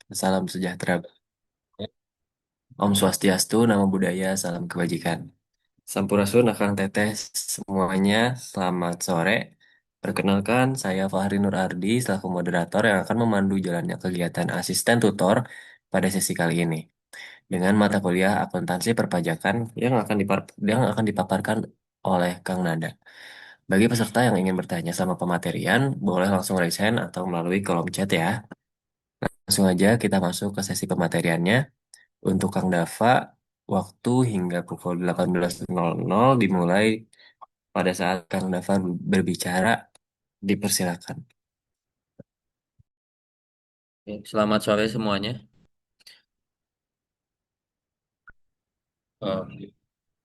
Salam sejahtera. Om Swastiastu, Namo Buddhaya, salam kebajikan. Sampurasun, Akang Teteh semuanya, selamat sore. Perkenalkan, saya Fahri Nur Ardi, selaku moderator yang akan memandu jalannya kegiatan asisten tutor pada sesi kali ini. Dengan mata kuliah akuntansi perpajakan yang akan dipaparkan oleh Kang Nada. Bagi peserta yang ingin bertanya sama pematerian, boleh langsung raise hand atau melalui kolom chat ya. Langsung aja kita masuk ke sesi pemateriannya. Untuk Kang Dava, waktu hingga pukul 18.00 dimulai pada saat Kang Dava berbicara. Dipersilakan. Oke, selamat sore semuanya. Eh,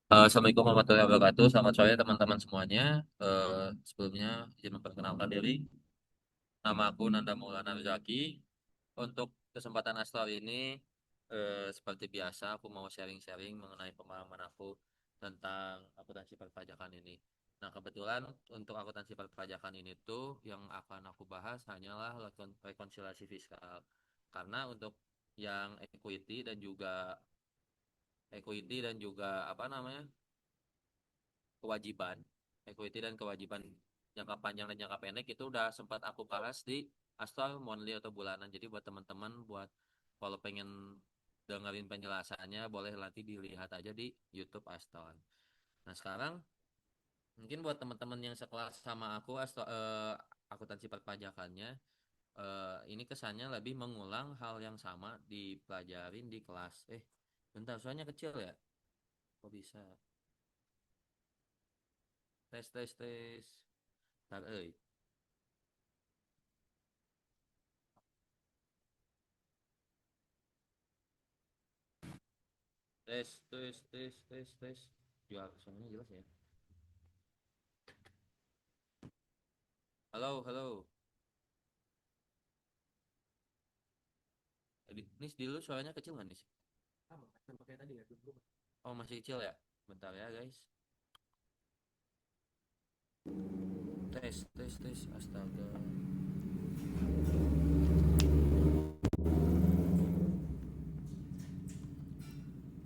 Assalamualaikum warahmatullahi wabarakatuh. Selamat sore teman-teman semuanya. Sebelumnya izin memperkenalkan diri. Nama aku Nanda Maulana Rizaki. Untuk kesempatan Astor ini, seperti biasa, aku mau sharing-sharing mengenai pengalaman aku tentang akuntansi perpajakan ini. Nah, kebetulan untuk akuntansi perpajakan ini tuh yang akan aku bahas hanyalah rekonsiliasi fiskal. Karena untuk yang equity dan juga apa namanya kewajiban equity dan kewajiban jangka panjang dan jangka pendek itu udah sempat aku bahas di Astral monthly atau bulanan. Jadi buat teman-teman kalau pengen dengerin penjelasannya boleh nanti dilihat aja di YouTube Astral. Nah sekarang mungkin buat teman-teman yang sekelas sama aku akuntansi perpajakannya, ini kesannya lebih mengulang hal yang sama dipelajarin di kelas. Bentar, soalnya kecil ya. Kok bisa? Tes tes tes. Tar, tes tes tes tes tes. Jual suaranya jelas ya. Halo halo. Nis dulu suaranya kecil nggak nih? Oh masih kecil ya. Bentar ya guys. Tes tes tes. Astaga.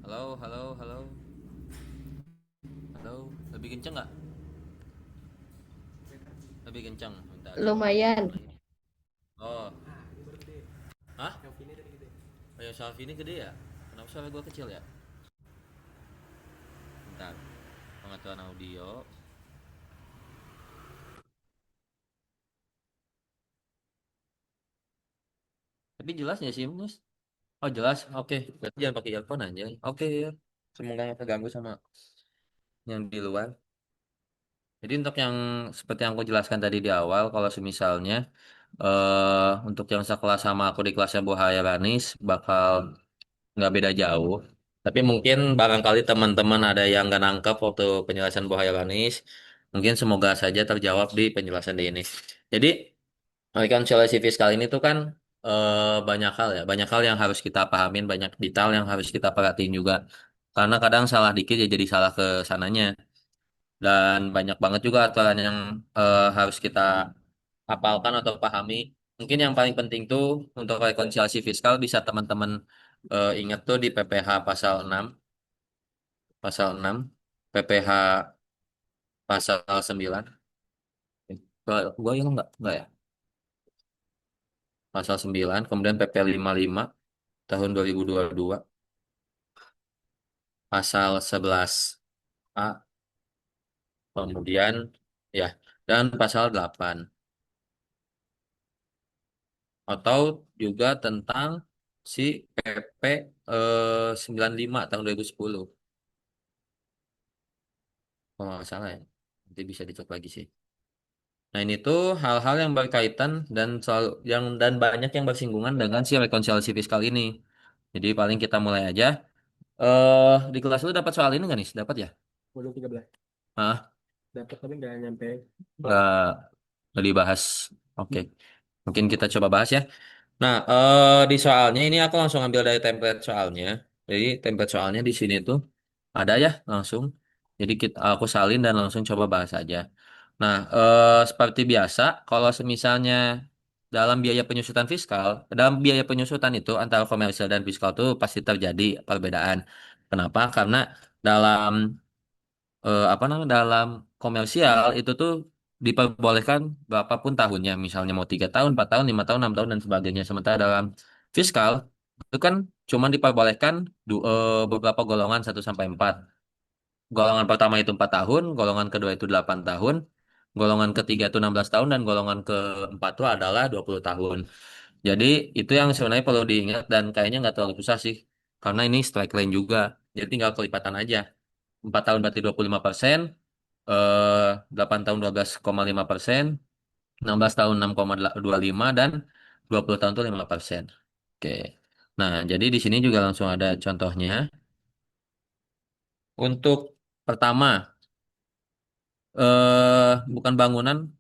Halo halo halo halo. Lebih kenceng nggak? Lebih kenceng. Bentar saya mau Lumayan. matikan lagi. Oh. Hah? Oh ya Salvi ini gede ya? Kenapa suara gua kecil ya? Bentar. Pengaturan audio. Tapi jelas ya sih Nis? Oh jelas. Oke. Berarti jangan pakai earphone aja. Oke ya. Semoga nggak terganggu sama yang di luar. Jadi untuk yang seperti yang aku jelaskan tadi di awal, kalau semisalnya untuk yang sekelas sama aku di kelasnya Bu Hairanis bakal nggak beda jauh. Tapi mungkin barangkali teman-teman ada yang nggak nangkep waktu penjelasan Bu Hairanis. Mungkin semoga saja terjawab di penjelasan di ini. Jadi rekonsiliasi fiskal ini tuh kan banyak hal ya, banyak hal yang harus kita pahamin, banyak detail yang harus kita perhatiin juga. Karena kadang salah dikit ya jadi salah ke sananya dan banyak banget juga aturan yang harus kita hafalkan atau pahami. Mungkin yang paling penting tuh untuk rekonsiliasi fiskal bisa teman-teman ingat tuh di PPh pasal 6, PPh pasal 9. Gua yang enggak ya. Pasal 9, kemudian PP 55 tahun 2022, pasal 11A, kemudian ya, dan pasal 8 atau juga tentang si PP 95 tahun 2010. Kalau nggak salah ya. Nanti bisa dicek lagi sih. Nah, ini tuh hal-hal yang berkaitan dan selalu dan banyak yang bersinggungan dengan si rekonsiliasi fiskal ini. Jadi paling kita mulai aja. Di kelas lu dapat soal ini nggak nih? Dapat ya? Modul 13. Ah, Dapat tapi nggak nyampe. nggak nggak dibahas. Oke. Mungkin kita coba bahas ya. Nah, di soalnya ini aku langsung ambil dari template soalnya. Jadi template soalnya di sini tuh ada ya langsung. Jadi aku salin dan langsung coba bahas aja. Nah, seperti biasa, kalau semisalnya dalam biaya penyusutan fiskal, dalam biaya penyusutan itu antara komersial dan fiskal itu pasti terjadi perbedaan. Kenapa? Karena dalam apa namanya dalam komersial itu tuh diperbolehkan berapapun tahunnya, misalnya mau 3 tahun, 4 tahun, 5 tahun, 6 tahun dan sebagainya. Sementara dalam fiskal itu kan cuma diperbolehkan beberapa golongan 1 sampai 4. Golongan pertama itu 4 tahun, golongan kedua itu 8 tahun, golongan ketiga itu 16 tahun, dan golongan keempat itu adalah 20 tahun. Jadi itu yang sebenarnya perlu diingat dan kayaknya nggak terlalu susah sih. Karena ini strike lane juga. Jadi tinggal kelipatan aja. 4 tahun berarti 25%, 8 tahun 12,5%, 16 tahun 6,25, dan 20 tahun itu 5%. Oke. Nah, jadi di sini juga langsung ada contohnya. Untuk pertama, bukan bangunan,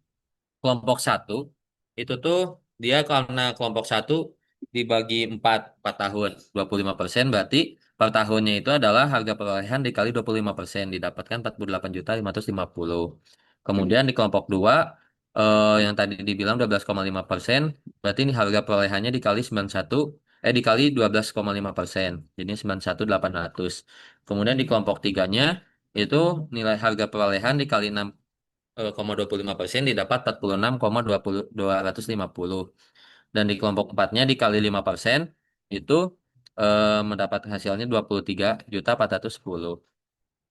kelompok satu itu tuh dia karena kelompok satu dibagi 4 tahun 25%, berarti per tahunnya itu adalah harga perolehan dikali 25%, didapatkan 48.550. Kemudian di kelompok 2 yang tadi dibilang 12,5%, berarti ini harga perolehannya dikali 91, dikali 12,5%, jadi 91.800. Kemudian di kelompok tiganya itu nilai harga perolehan dikali 6,25% didapat 46,250. Dan di kelompok empatnya dikali 5% itu mendapat hasilnya 23.410.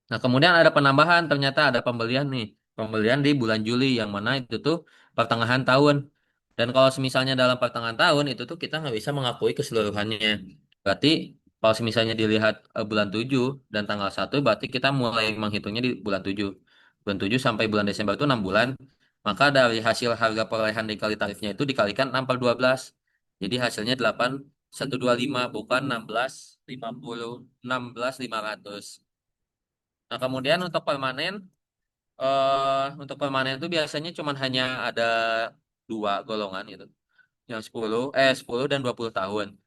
Nah, kemudian ada penambahan, ternyata ada pembelian nih. Pembelian di bulan Juli yang mana itu tuh pertengahan tahun. Dan kalau misalnya dalam pertengahan tahun itu tuh kita nggak bisa mengakui keseluruhannya. Berarti kalau misalnya dilihat bulan 7 dan tanggal 1, berarti kita mulai menghitungnya di bulan 7. Bulan 7 sampai bulan Desember itu 6 bulan. Maka dari hasil harga perolehan dikali tarifnya itu dikalikan 6 per 12. Jadi hasilnya 8.125, bukan 16.50, 16.500. Nah, kemudian untuk permanen itu biasanya cuma hanya ada dua golongan gitu. Yang 10 dan 20 tahun.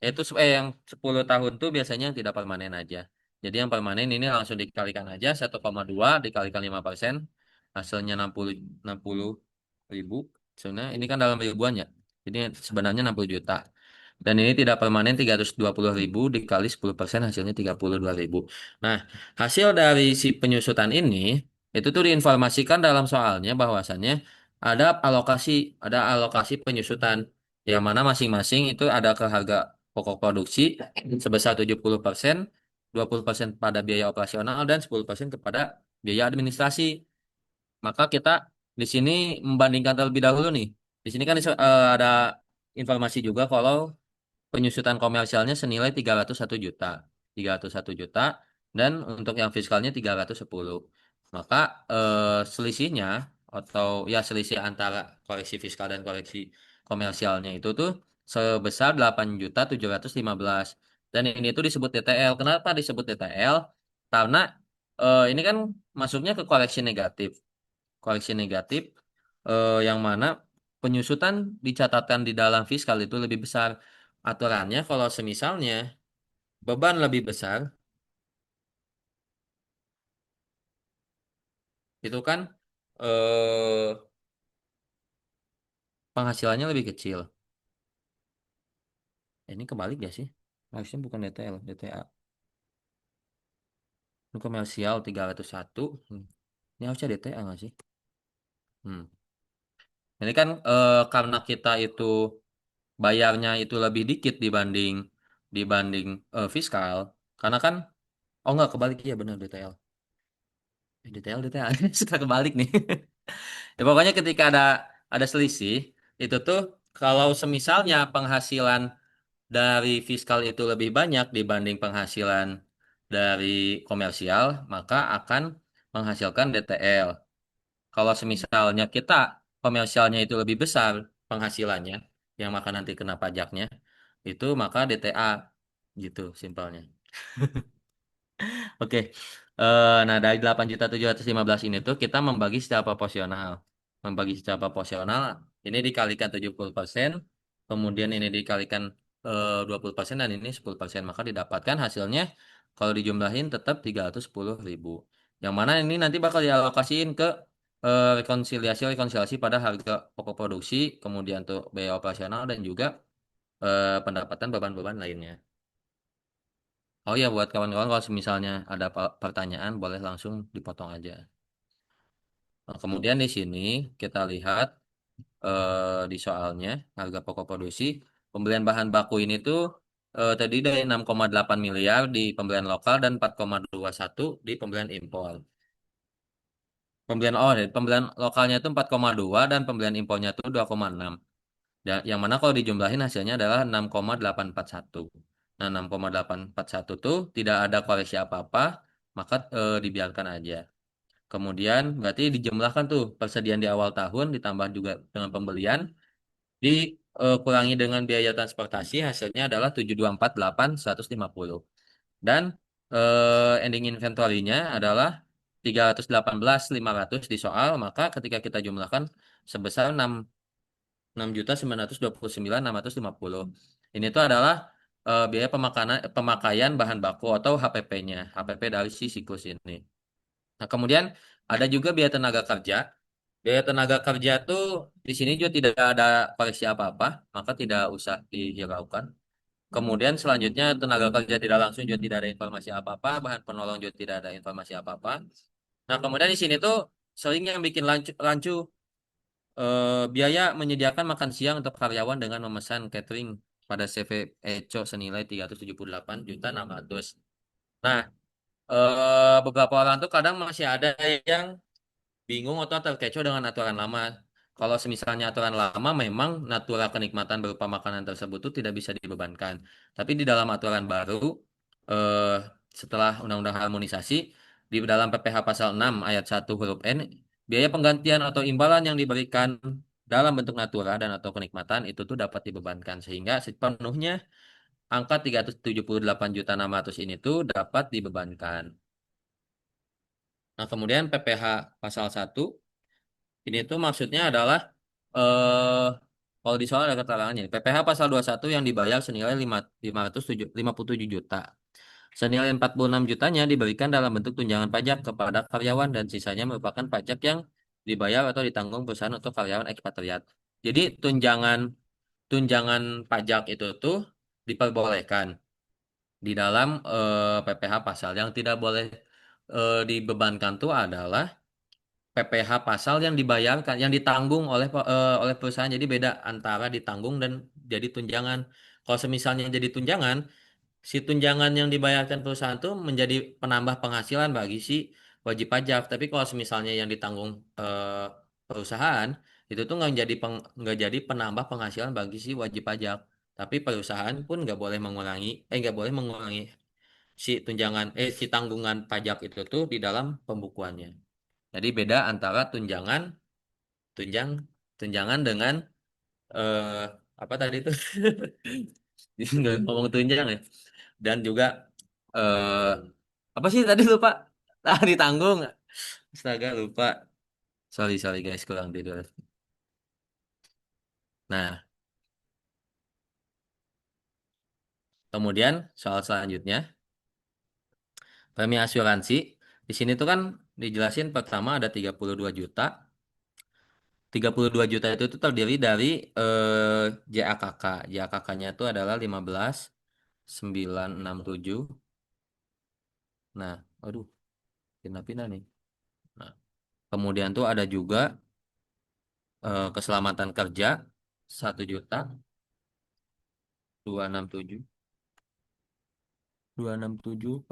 Yang 10 tahun tuh biasanya yang tidak permanen aja. Jadi yang permanen ini langsung dikalikan aja 1,2 dikalikan 5%, hasilnya 60.000. Sebenarnya ini kan dalam ribuan ya. Jadi sebenarnya 60 juta. Dan ini tidak permanen 320.000 dikali 10% hasilnya 32.000. Nah, hasil dari si penyusutan ini itu tuh diinformasikan dalam soalnya bahwasannya ada alokasi penyusutan yang mana masing-masing itu ada ke harga pokok produksi sebesar 70%, 20% pada biaya operasional, dan 10% kepada biaya administrasi. Maka kita di sini membandingkan terlebih dahulu nih. Di sini kan ada informasi juga kalau penyusutan komersialnya senilai 301 juta. 301 juta, dan untuk yang fiskalnya 310. Maka selisihnya, atau ya selisih antara koleksi fiskal dan koleksi komersialnya itu tuh sebesar 8.715. Dan ini tuh disebut DTL. Kenapa disebut DTL? Karena ini kan masuknya ke koleksi negatif. Koleksi negatif yang mana penyusutan dicatatkan di dalam fiskal itu lebih besar. Aturannya kalau semisalnya beban lebih besar, itu kan eh, penghasilannya lebih kecil. Ini kebalik ya sih? Harusnya bukan DTL, DTA. Ini komersial 301. Ini harusnya DTA nggak sih? Hmm. Ini kan karena kita itu bayarnya itu lebih dikit dibanding dibanding fiskal. Karena kan, oh nggak, kebalik, ya benar DTL. DTL, DTL. Suka kebalik nih. Ya, pokoknya ketika ada selisih, itu tuh kalau semisalnya penghasilan dari fiskal itu lebih banyak dibanding penghasilan dari komersial, maka akan menghasilkan DTL. Kalau semisalnya kita komersialnya itu lebih besar penghasilannya, yang maka nanti kena pajaknya, itu maka DTA, gitu simpelnya. Oke. Nah, dari 8.715 ini tuh kita membagi secara proporsional. Membagi secara proporsional, ini dikalikan 70%, kemudian ini dikalikan 20%, dan ini 10%. Maka didapatkan hasilnya kalau dijumlahin tetap 310.000. Yang mana ini nanti bakal dialokasiin ke rekonsiliasi rekonsiliasi pada harga pokok produksi, kemudian tuh biaya operasional dan juga pendapatan beban-beban lainnya. Oh ya, buat kawan-kawan kalau misalnya ada pertanyaan boleh langsung dipotong aja. Nah, kemudian di sini kita lihat di soalnya harga pokok produksi pembelian bahan baku ini tuh tadi dari 6,8 miliar di pembelian lokal dan 4,21 di pembelian impor. Pembelian lokalnya itu 4,2 dan pembelian impornya itu 2,6. Dan yang mana kalau dijumlahin hasilnya adalah 6,841. Nah, 6,841 tuh tidak ada koreksi apa-apa, maka dibiarkan aja. Kemudian berarti dijumlahkan tuh persediaan di awal tahun ditambah juga dengan pembelian dikurangi dengan biaya transportasi hasilnya adalah 724.850. Dan ending inventory-nya adalah 318.500 di soal, maka ketika kita jumlahkan sebesar 6.929.650. Ini tuh adalah biaya pemakaian bahan baku atau HPP-nya, HPP dari si siklus ini. Nah, kemudian ada juga biaya tenaga kerja. Biaya tenaga kerja tuh di sini juga tidak ada koreksi apa-apa, maka tidak usah dihiraukan. Kemudian selanjutnya tenaga kerja tidak langsung juga tidak ada informasi apa-apa, bahan penolong juga tidak ada informasi apa-apa. Nah, kemudian di sini tuh sering yang bikin rancu biaya menyediakan makan siang untuk karyawan dengan memesan catering pada CV Eco senilai 378.600. Nah, beberapa orang tuh kadang masih ada yang bingung atau terkecoh dengan aturan lama. Kalau semisalnya aturan lama memang natura kenikmatan berupa makanan tersebut itu tidak bisa dibebankan. Tapi di dalam aturan baru, eh, setelah Undang-Undang Harmonisasi, di dalam PPh Pasal 6 Ayat 1 huruf N, biaya penggantian atau imbalan yang diberikan dalam bentuk natura dan atau kenikmatan itu tuh dapat dibebankan. Sehingga sepenuhnya angka 378.600 ini tuh dapat dibebankan. Nah, kemudian PPh Pasal 1 ini tuh maksudnya adalah eh kalau di soal ada keterangannya. PPh pasal 21 yang dibayar senilai 557 juta. Senilai 46 jutanya diberikan dalam bentuk tunjangan pajak kepada karyawan dan sisanya merupakan pajak yang dibayar atau ditanggung perusahaan untuk karyawan ekspatriat. Jadi tunjangan tunjangan pajak itu tuh diperbolehkan di dalam PPh pasal yang tidak boleh dibebankan tuh adalah PPh pasal yang dibayarkan, yang ditanggung oleh perusahaan. Jadi beda antara ditanggung dan jadi tunjangan. Kalau semisalnya jadi tunjangan, si tunjangan yang dibayarkan perusahaan itu menjadi penambah penghasilan bagi si wajib pajak. Tapi kalau misalnya yang ditanggung perusahaan, itu tuh nggak jadi penambah penghasilan bagi si wajib pajak. Tapi perusahaan pun nggak boleh mengurangi si tanggungan pajak itu tuh di dalam pembukuannya. Jadi beda antara tunjang, tunjangan dengan eh apa tadi itu? Nggak ngomong tunjang ya. Dan juga eh apa sih tadi lupa? Ah, ditanggung. Astaga lupa. Sorry sorry guys kurang tidur. Nah, kemudian soal selanjutnya premi asuransi. Di sini tuh kan dijelasin pertama ada 32 juta. 32 juta itu tuh terdiri dari JAKK. JAKK-nya itu adalah 15.967. Nah, aduh, pindah-pindah nih. Nah, kemudian tuh ada juga keselamatan kerja 1.267.267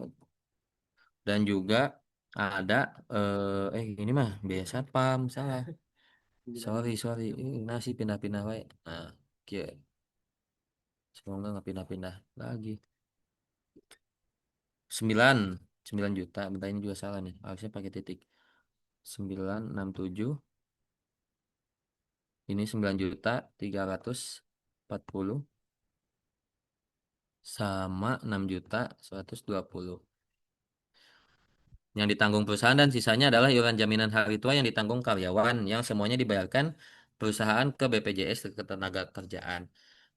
dan juga ada ini mah biasa pam salah. Sorry sorry. Nah sih pindah-pindah wae. Nah, oke. Semoga nggak pindah-pindah lagi. 9 9 juta. Bentar ini juga salah nih. Harusnya pakai titik. 967 ini 9.340 sama 6.120. Yang ditanggung perusahaan dan sisanya adalah iuran jaminan hari tua yang ditanggung karyawan yang semuanya dibayarkan perusahaan ke BPJS Ketenagakerjaan.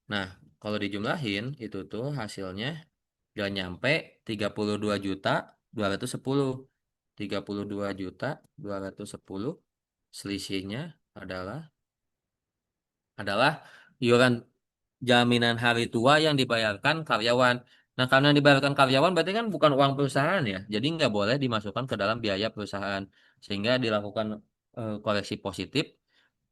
Nah, kalau dijumlahin itu tuh hasilnya gak nyampe 32.210. 32.210 Selisihnya adalah adalah iuran jaminan hari tua yang dibayarkan karyawan. Nah, karena dibayarkan karyawan berarti kan bukan uang perusahaan ya. Jadi nggak boleh dimasukkan ke dalam biaya perusahaan. Sehingga dilakukan koreksi positif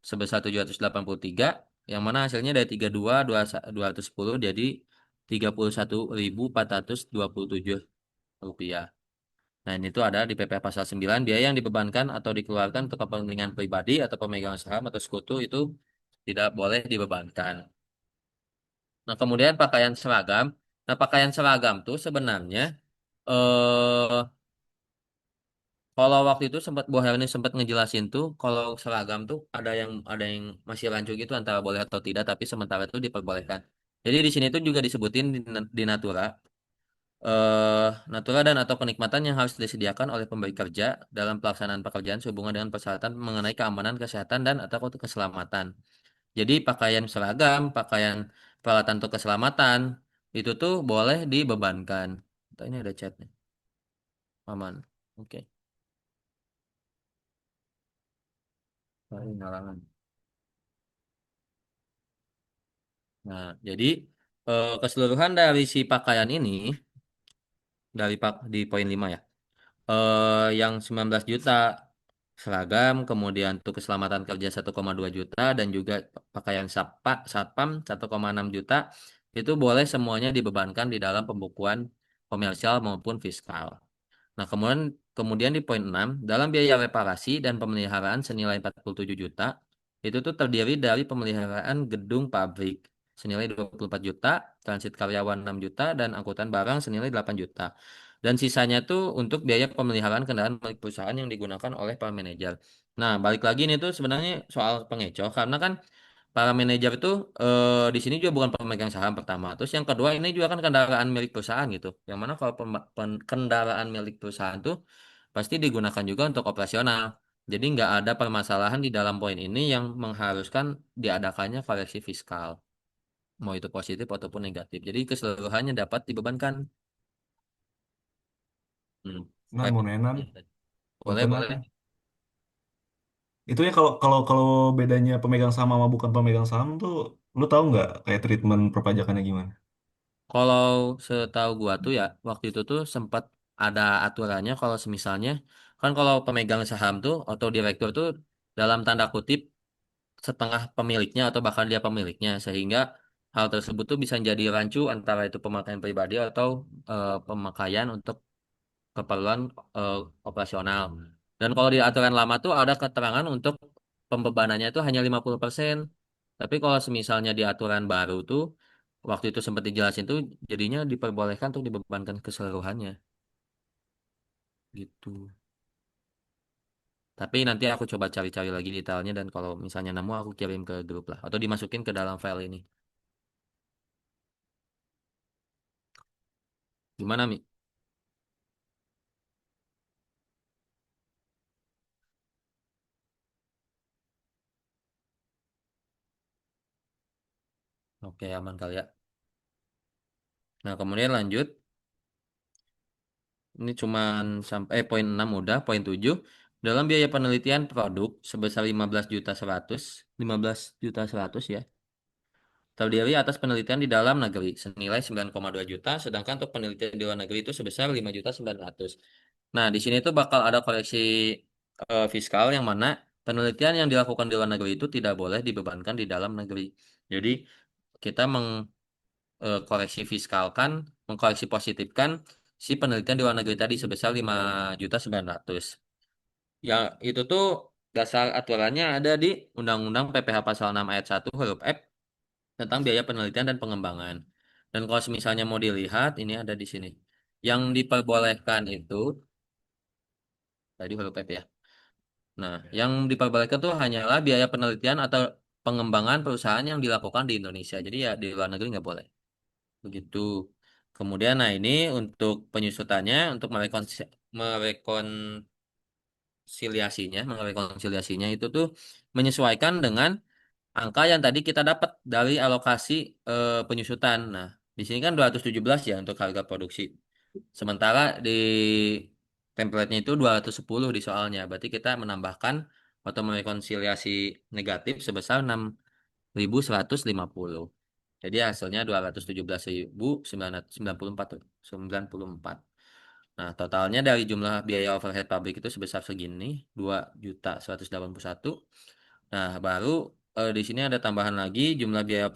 sebesar 783, yang mana hasilnya dari 32.210 jadi 31.427 rupiah. Nah, ini tuh ada di PP Pasal 9, biaya yang dibebankan atau dikeluarkan untuk kepentingan pribadi atau pemegang saham atau sekutu itu tidak boleh dibebankan. Nah, kemudian pakaian seragam. Nah, pakaian seragam tuh sebenarnya eh kalau waktu itu sempat Bu Herni sempat ngejelasin tuh kalau seragam tuh ada yang masih rancu gitu antara boleh atau tidak, tapi sementara itu diperbolehkan. Jadi di sini tuh juga disebutin di Natura natura dan atau kenikmatan yang harus disediakan oleh pemberi kerja dalam pelaksanaan pekerjaan sehubungan dengan persyaratan mengenai keamanan, kesehatan dan atau keselamatan. Jadi pakaian seragam, pakaian peralatan untuk keselamatan itu tuh boleh dibebankan. Tuh, ini ada chatnya, aman. Oke. Nah, ini halangan. Nah, jadi keseluruhan dari si pakaian ini di poin 5 ya. Yang 19 juta seragam, kemudian untuk keselamatan kerja 1,2 juta dan juga pakaian satpam 1,6 juta itu boleh semuanya dibebankan di dalam pembukuan komersial maupun fiskal. Nah, kemudian kemudian di poin 6 dalam biaya reparasi dan pemeliharaan senilai 47 juta, itu tuh terdiri dari pemeliharaan gedung pabrik senilai 24 juta, transit karyawan 6 juta, dan angkutan barang senilai 8 juta. Dan sisanya tuh untuk biaya pemeliharaan kendaraan milik perusahaan yang digunakan oleh para manajer. Nah, balik lagi nih tuh sebenarnya soal pengecoh, karena kan para manajer itu di sini juga bukan pemegang saham pertama. Terus yang kedua ini juga kan kendaraan milik perusahaan gitu. Yang mana kalau kendaraan milik perusahaan tuh pasti digunakan juga untuk operasional. Jadi nggak ada permasalahan di dalam poin ini yang mengharuskan diadakannya koreksi fiskal, mau itu positif ataupun negatif. Jadi keseluruhannya dapat dibebankan. Hmm. Nan Baik. mau nenan, Boleh, punten boleh. itu ya kalau kalau kalau bedanya pemegang saham sama bukan pemegang saham tuh, lu tahu nggak kayak treatment perpajakannya gimana? Kalau setahu gua tuh ya waktu itu tuh sempat ada aturannya kalau semisalnya kan kalau pemegang saham tuh atau direktur tuh dalam tanda kutip setengah pemiliknya atau bahkan dia pemiliknya sehingga hal tersebut tuh bisa jadi rancu antara itu pemakaian pribadi atau pemakaian untuk keperluan eh, operasional. Dan kalau di aturan lama tuh ada keterangan untuk pembebanannya itu hanya 50%. Tapi kalau semisalnya di aturan baru tuh waktu itu sempat dijelasin tuh jadinya diperbolehkan untuk dibebankan keseluruhannya gitu. Tapi nanti aku coba cari-cari lagi detailnya dan kalau misalnya nemu aku kirim ke grup lah atau dimasukin ke dalam file ini. Gimana Mi? Oke, aman kali ya. Nah, kemudian lanjut. Ini cuman sampai poin 6 udah, poin 7. Dalam biaya penelitian produk sebesar 15 juta 100 ya. Terdiri atas penelitian di dalam negeri senilai 9,2 juta, sedangkan untuk penelitian di luar negeri itu sebesar 5.900. Nah, di sini tuh bakal ada koleksi fiskal yang mana penelitian yang dilakukan di luar negeri itu tidak boleh dibebankan di dalam negeri. Jadi kita mengkoreksi fiskalkan, mengkoreksi positifkan si penelitian di luar negeri tadi sebesar 5.900. Ya, itu tuh dasar aturannya ada di Undang-Undang PPH Pasal 6 Ayat 1 huruf F tentang biaya penelitian dan pengembangan. Dan kalau misalnya mau dilihat, ini ada di sini. Yang diperbolehkan itu, tadi huruf F ya. Nah, yang diperbolehkan itu hanyalah biaya penelitian atau pengembangan perusahaan yang dilakukan di Indonesia. Jadi ya di luar negeri nggak boleh. Begitu. Kemudian, nah ini untuk penyusutannya, untuk merekonsiliasinya itu tuh menyesuaikan dengan angka yang tadi kita dapat dari alokasi penyusutan. Nah, di sini kan 217 ya untuk harga produksi. Sementara di template-nya itu 210 di soalnya. Berarti kita menambahkan atau merekonsiliasi negatif sebesar 6.150. Jadi hasilnya 217.994. Nah, totalnya dari jumlah biaya overhead pabrik itu sebesar segini, 2.181. Nah, baru di sini ada tambahan lagi jumlah biaya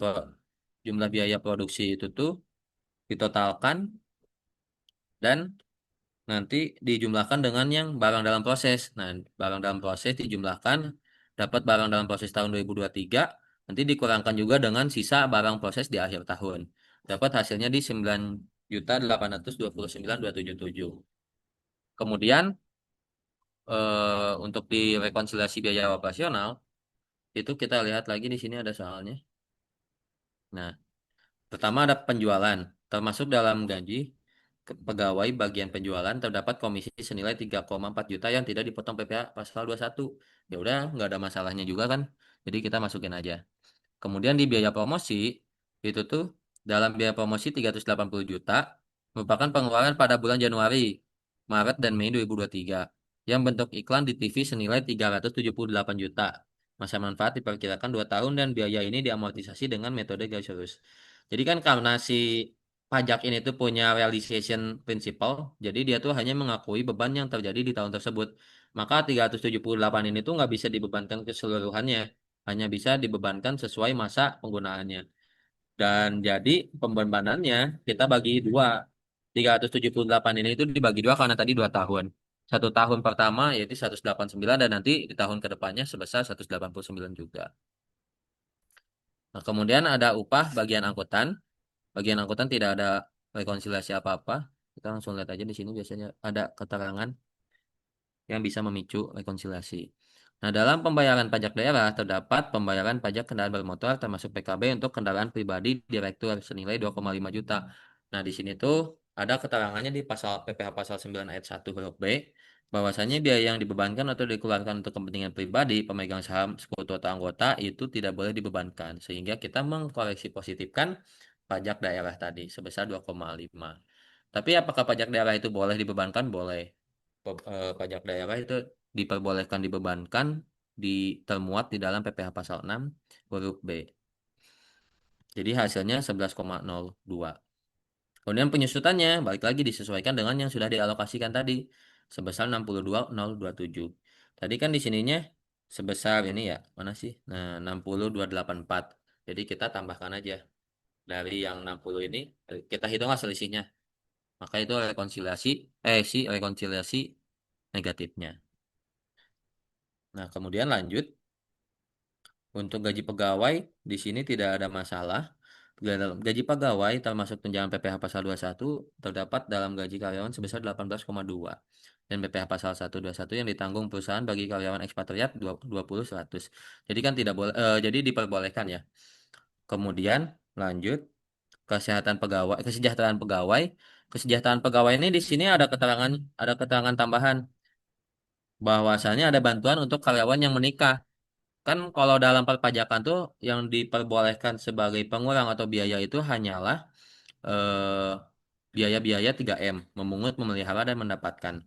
produksi itu tuh ditotalkan dan nanti dijumlahkan dengan yang barang dalam proses. Nah, barang dalam proses dijumlahkan dapat barang dalam proses tahun 2023, nanti dikurangkan juga dengan sisa barang proses di akhir tahun. Dapat hasilnya di 9.829.277. Kemudian untuk di rekonsiliasi biaya operasional itu kita lihat lagi di sini ada soalnya. Nah, pertama ada penjualan, termasuk dalam gaji pegawai bagian penjualan terdapat komisi senilai 3,4 juta yang tidak dipotong PPh pasal 21. Ya udah, nggak ada masalahnya juga kan. Jadi kita masukin aja. Kemudian di biaya promosi itu tuh dalam biaya promosi 380 juta merupakan pengeluaran pada bulan Januari, Maret dan Mei 2023 yang bentuk iklan di TV senilai 378 juta. Masa manfaat diperkirakan 2 tahun dan biaya ini diamortisasi dengan metode garis lurus. Jadi kan karena si pajak ini tuh punya realization principle, jadi dia tuh hanya mengakui beban yang terjadi di tahun tersebut. Maka 378 ini tuh nggak bisa dibebankan keseluruhannya, hanya bisa dibebankan sesuai masa penggunaannya. Dan jadi pembebanannya kita bagi dua. 378 ini itu dibagi dua karena tadi 2 tahun. 1 tahun pertama yaitu 189 dan nanti di tahun kedepannya sebesar 189 juga. Nah, kemudian ada upah bagian angkutan. Bagian angkutan tidak ada rekonsiliasi apa-apa. Kita langsung lihat aja di sini biasanya ada keterangan yang bisa memicu rekonsiliasi. Nah, dalam pembayaran pajak daerah terdapat pembayaran pajak kendaraan bermotor termasuk PKB untuk kendaraan pribadi direktur senilai 2,5 juta. Nah, di sini tuh ada keterangannya di pasal PPh pasal 9 ayat 1 huruf B bahwasanya biaya yang dibebankan atau dikeluarkan untuk kepentingan pribadi pemegang saham sekutu atau anggota itu tidak boleh dibebankan sehingga kita mengkoreksi positifkan pajak daerah tadi sebesar 2,5. Tapi apakah pajak daerah itu boleh dibebankan? Boleh. Pajak daerah itu diperbolehkan dibebankan di termuat di dalam PPh pasal 6 huruf B. Jadi hasilnya 11,02. Kemudian penyusutannya balik lagi disesuaikan dengan yang sudah dialokasikan tadi sebesar 62.027. Tadi kan di sininya sebesar ini ya, mana sih? Nah, 60.284. Jadi kita tambahkan aja dari yang 60 ini kita hitunglah selisihnya. Maka itu rekonsiliasi negatifnya. Nah, kemudian lanjut untuk gaji pegawai di sini tidak ada masalah. Dalam gaji pegawai termasuk tunjangan PPh pasal 21 terdapat dalam gaji karyawan sebesar 18,2 dan PPh pasal 121 yang ditanggung perusahaan bagi karyawan ekspatriat 20 100. Jadi kan tidak boleh jadi diperbolehkan ya. Kemudian lanjut kesejahteraan pegawai. Kesejahteraan pegawai ini di sini ada keterangan tambahan bahwasannya ada bantuan untuk karyawan yang menikah. Kan kalau dalam perpajakan tuh yang diperbolehkan sebagai pengurang atau biaya itu hanyalah eh, biaya-biaya 3M, memungut, memelihara, dan mendapatkan.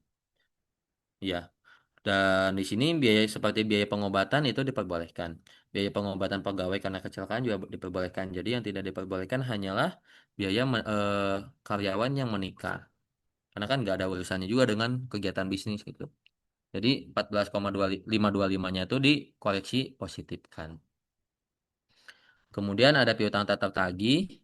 Ya, dan di sini biaya seperti biaya pengobatan itu diperbolehkan. Biaya pengobatan pegawai karena kecelakaan juga diperbolehkan. Jadi yang tidak diperbolehkan hanyalah biaya karyawan yang menikah. Karena kan nggak ada urusannya juga dengan kegiatan bisnis gitu. Jadi 14,525-nya itu dikoreksi positifkan. Kemudian ada piutang tetap tagih.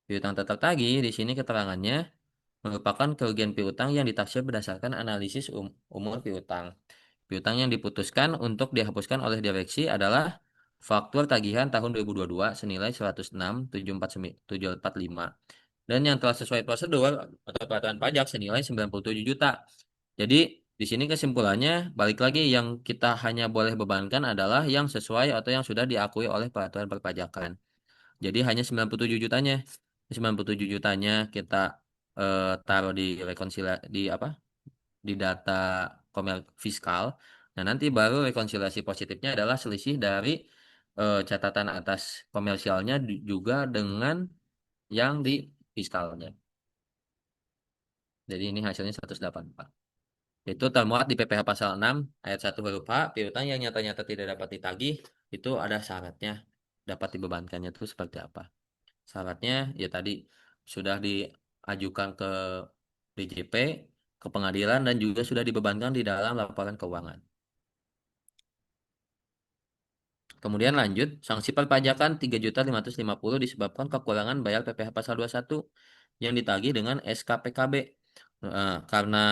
Piutang tetap tagih di sini keterangannya merupakan kerugian piutang yang ditaksir berdasarkan analisis umur piutang. Piutang yang diputuskan untuk dihapuskan oleh direksi adalah faktur tagihan tahun 2022 senilai 106.745 dan yang telah sesuai prosedur atau peraturan pajak senilai 97 juta. Jadi di sini kesimpulannya balik lagi yang kita hanya boleh bebankan adalah yang sesuai atau yang sudah diakui oleh peraturan perpajakan. Jadi hanya 97 jutanya. 97 jutanya kita taruh di di apa? Di data fiskal. Nah, nanti baru rekonsiliasi positifnya adalah selisih dari catatan atas komersialnya juga dengan yang di fiskalnya. Jadi ini hasilnya 184. Itu termuat di PPh pasal 6 ayat 1 huruf H, piutang yang nyata-nyata tidak dapat ditagih itu ada syaratnya. Dapat dibebankannya itu seperti apa? Syaratnya ya tadi sudah diajukan ke DJP, ke pengadilan dan juga sudah dibebankan di dalam laporan keuangan. Kemudian lanjut, sanksi perpajakan 3.550.000 disebabkan kekurangan bayar PPh pasal 21 yang ditagih dengan SKPKB. Nah, karena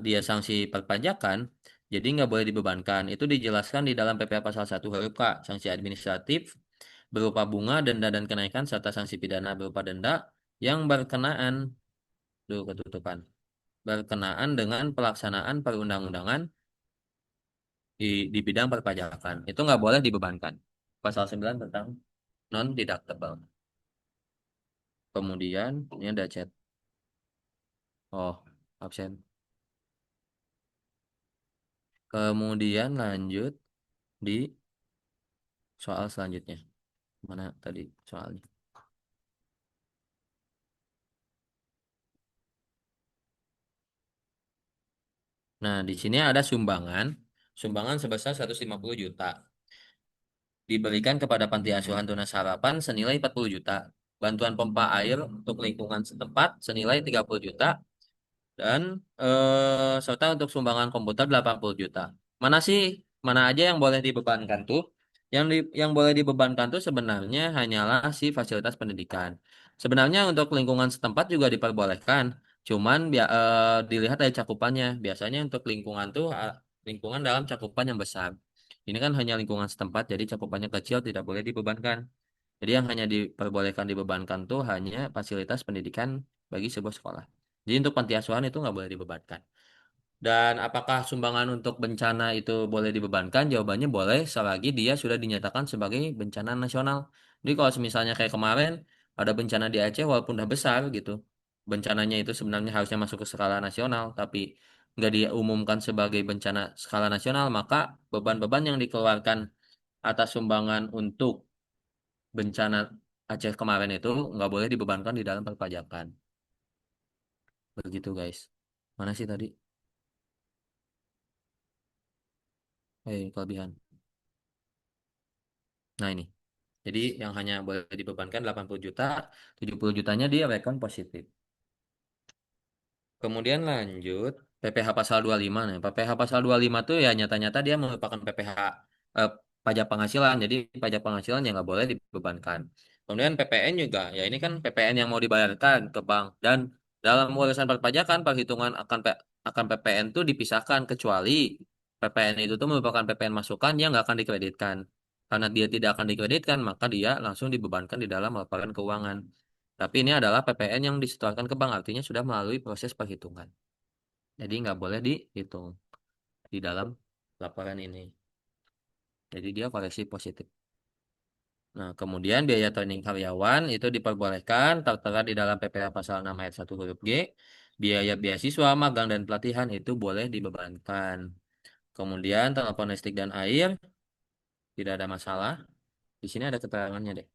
dia sanksi perpajakan, jadi nggak boleh dibebankan. Itu dijelaskan di dalam PPh pasal 1 huruf K, sanksi administratif berupa bunga, denda dan kenaikan serta sanksi pidana berupa denda yang berkenaan, tuh ketutupan, berkenaan dengan pelaksanaan perundang-undangan di bidang perpajakan. Itu nggak boleh dibebankan. Pasal 9 tentang non-deductible. Kemudian ini ada chat. Oh, absen. Kemudian lanjut di soal selanjutnya. Mana tadi soalnya? Nah, di sini ada sumbangan. Sumbangan sebesar 150 juta. Diberikan kepada panti asuhan Tunas Harapan senilai 40 juta. Bantuan pompa air untuk lingkungan setempat senilai 30 juta. Dan serta untuk sumbangan komputer 80 juta. Mana sih, mana aja yang boleh dibebankan tuh? Yang boleh dibebankan tuh sebenarnya hanyalah si fasilitas pendidikan. Sebenarnya untuk lingkungan setempat juga diperbolehkan, cuman dilihat dari cakupannya. Biasanya untuk lingkungan tuh lingkungan dalam cakupan yang besar. Ini kan hanya lingkungan setempat, jadi cakupannya kecil tidak boleh dibebankan. Jadi yang hanya diperbolehkan dibebankan tuh hanya fasilitas pendidikan bagi sebuah sekolah. Jadi untuk panti asuhan itu nggak boleh dibebankan. Dan apakah sumbangan untuk bencana itu boleh dibebankan? Jawabannya boleh selagi dia sudah dinyatakan sebagai bencana nasional. Jadi kalau misalnya kayak kemarin ada bencana di Aceh walaupun udah besar gitu. Bencananya itu sebenarnya harusnya masuk ke skala nasional, tapi nggak diumumkan sebagai bencana skala nasional, maka beban-beban yang dikeluarkan atas sumbangan untuk bencana Aceh kemarin itu nggak boleh dibebankan di dalam perpajakan. Begitu guys. Mana sih tadi? Kelebihan. Nah ini. Jadi yang hanya boleh dibebankan 80 juta, 70 jutanya dia rekon positif. Kemudian lanjut, PPh pasal 25 nih. PPh pasal 25 tuh ya nyata-nyata dia merupakan PPh eh, pajak penghasilan. Jadi pajak penghasilan yang nggak boleh dibebankan. Kemudian PPN juga, ya ini kan PPN yang mau dibayarkan ke bank. Dan dalam urusan perpajakan, perhitungan akan PPN tuh dipisahkan kecuali PPN itu tuh merupakan PPN masukan yang nggak akan dikreditkan. Karena dia tidak akan dikreditkan, maka dia langsung dibebankan di dalam laporan keuangan. Tapi ini adalah PPN yang disetorkan ke bank, artinya sudah melalui proses perhitungan. Jadi nggak boleh dihitung di dalam laporan ini. Jadi dia koreksi positif. Nah, kemudian biaya training karyawan itu diperbolehkan tertera di dalam PPh pasal 6 ayat 1 huruf G. Biaya beasiswa, magang, dan pelatihan itu boleh dibebankan. Kemudian telepon listrik dan air tidak ada masalah. Di sini ada keterangannya deh.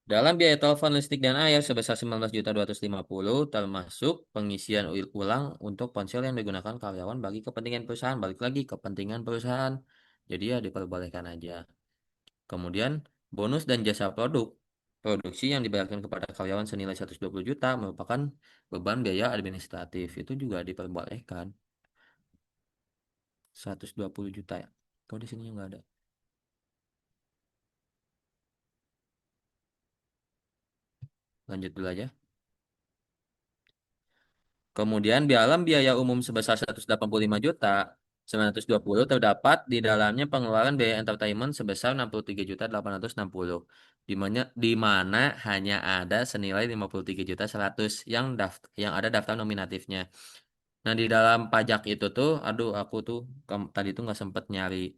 Dalam biaya telepon listrik dan air sebesar 19.250 termasuk pengisian ulang untuk ponsel yang digunakan karyawan bagi kepentingan perusahaan. Balik lagi kepentingan perusahaan. Jadi ya diperbolehkan aja. Kemudian bonus dan jasa produksi yang dibayarkan kepada karyawan senilai 120 juta merupakan beban biaya administratif. Itu juga diperbolehkan. 120 juta ya. Kok di sini nggak ada? Lanjut dulu aja. Kemudian di dalam biaya umum sebesar 185 juta 920 terdapat di dalamnya pengeluaran biaya entertainment sebesar 63.860 di mana hanya ada senilai 53.100 yang ada daftar nominatifnya. Nah, di dalam pajak itu tuh aduh aku tuh tadi tuh nggak sempet nyari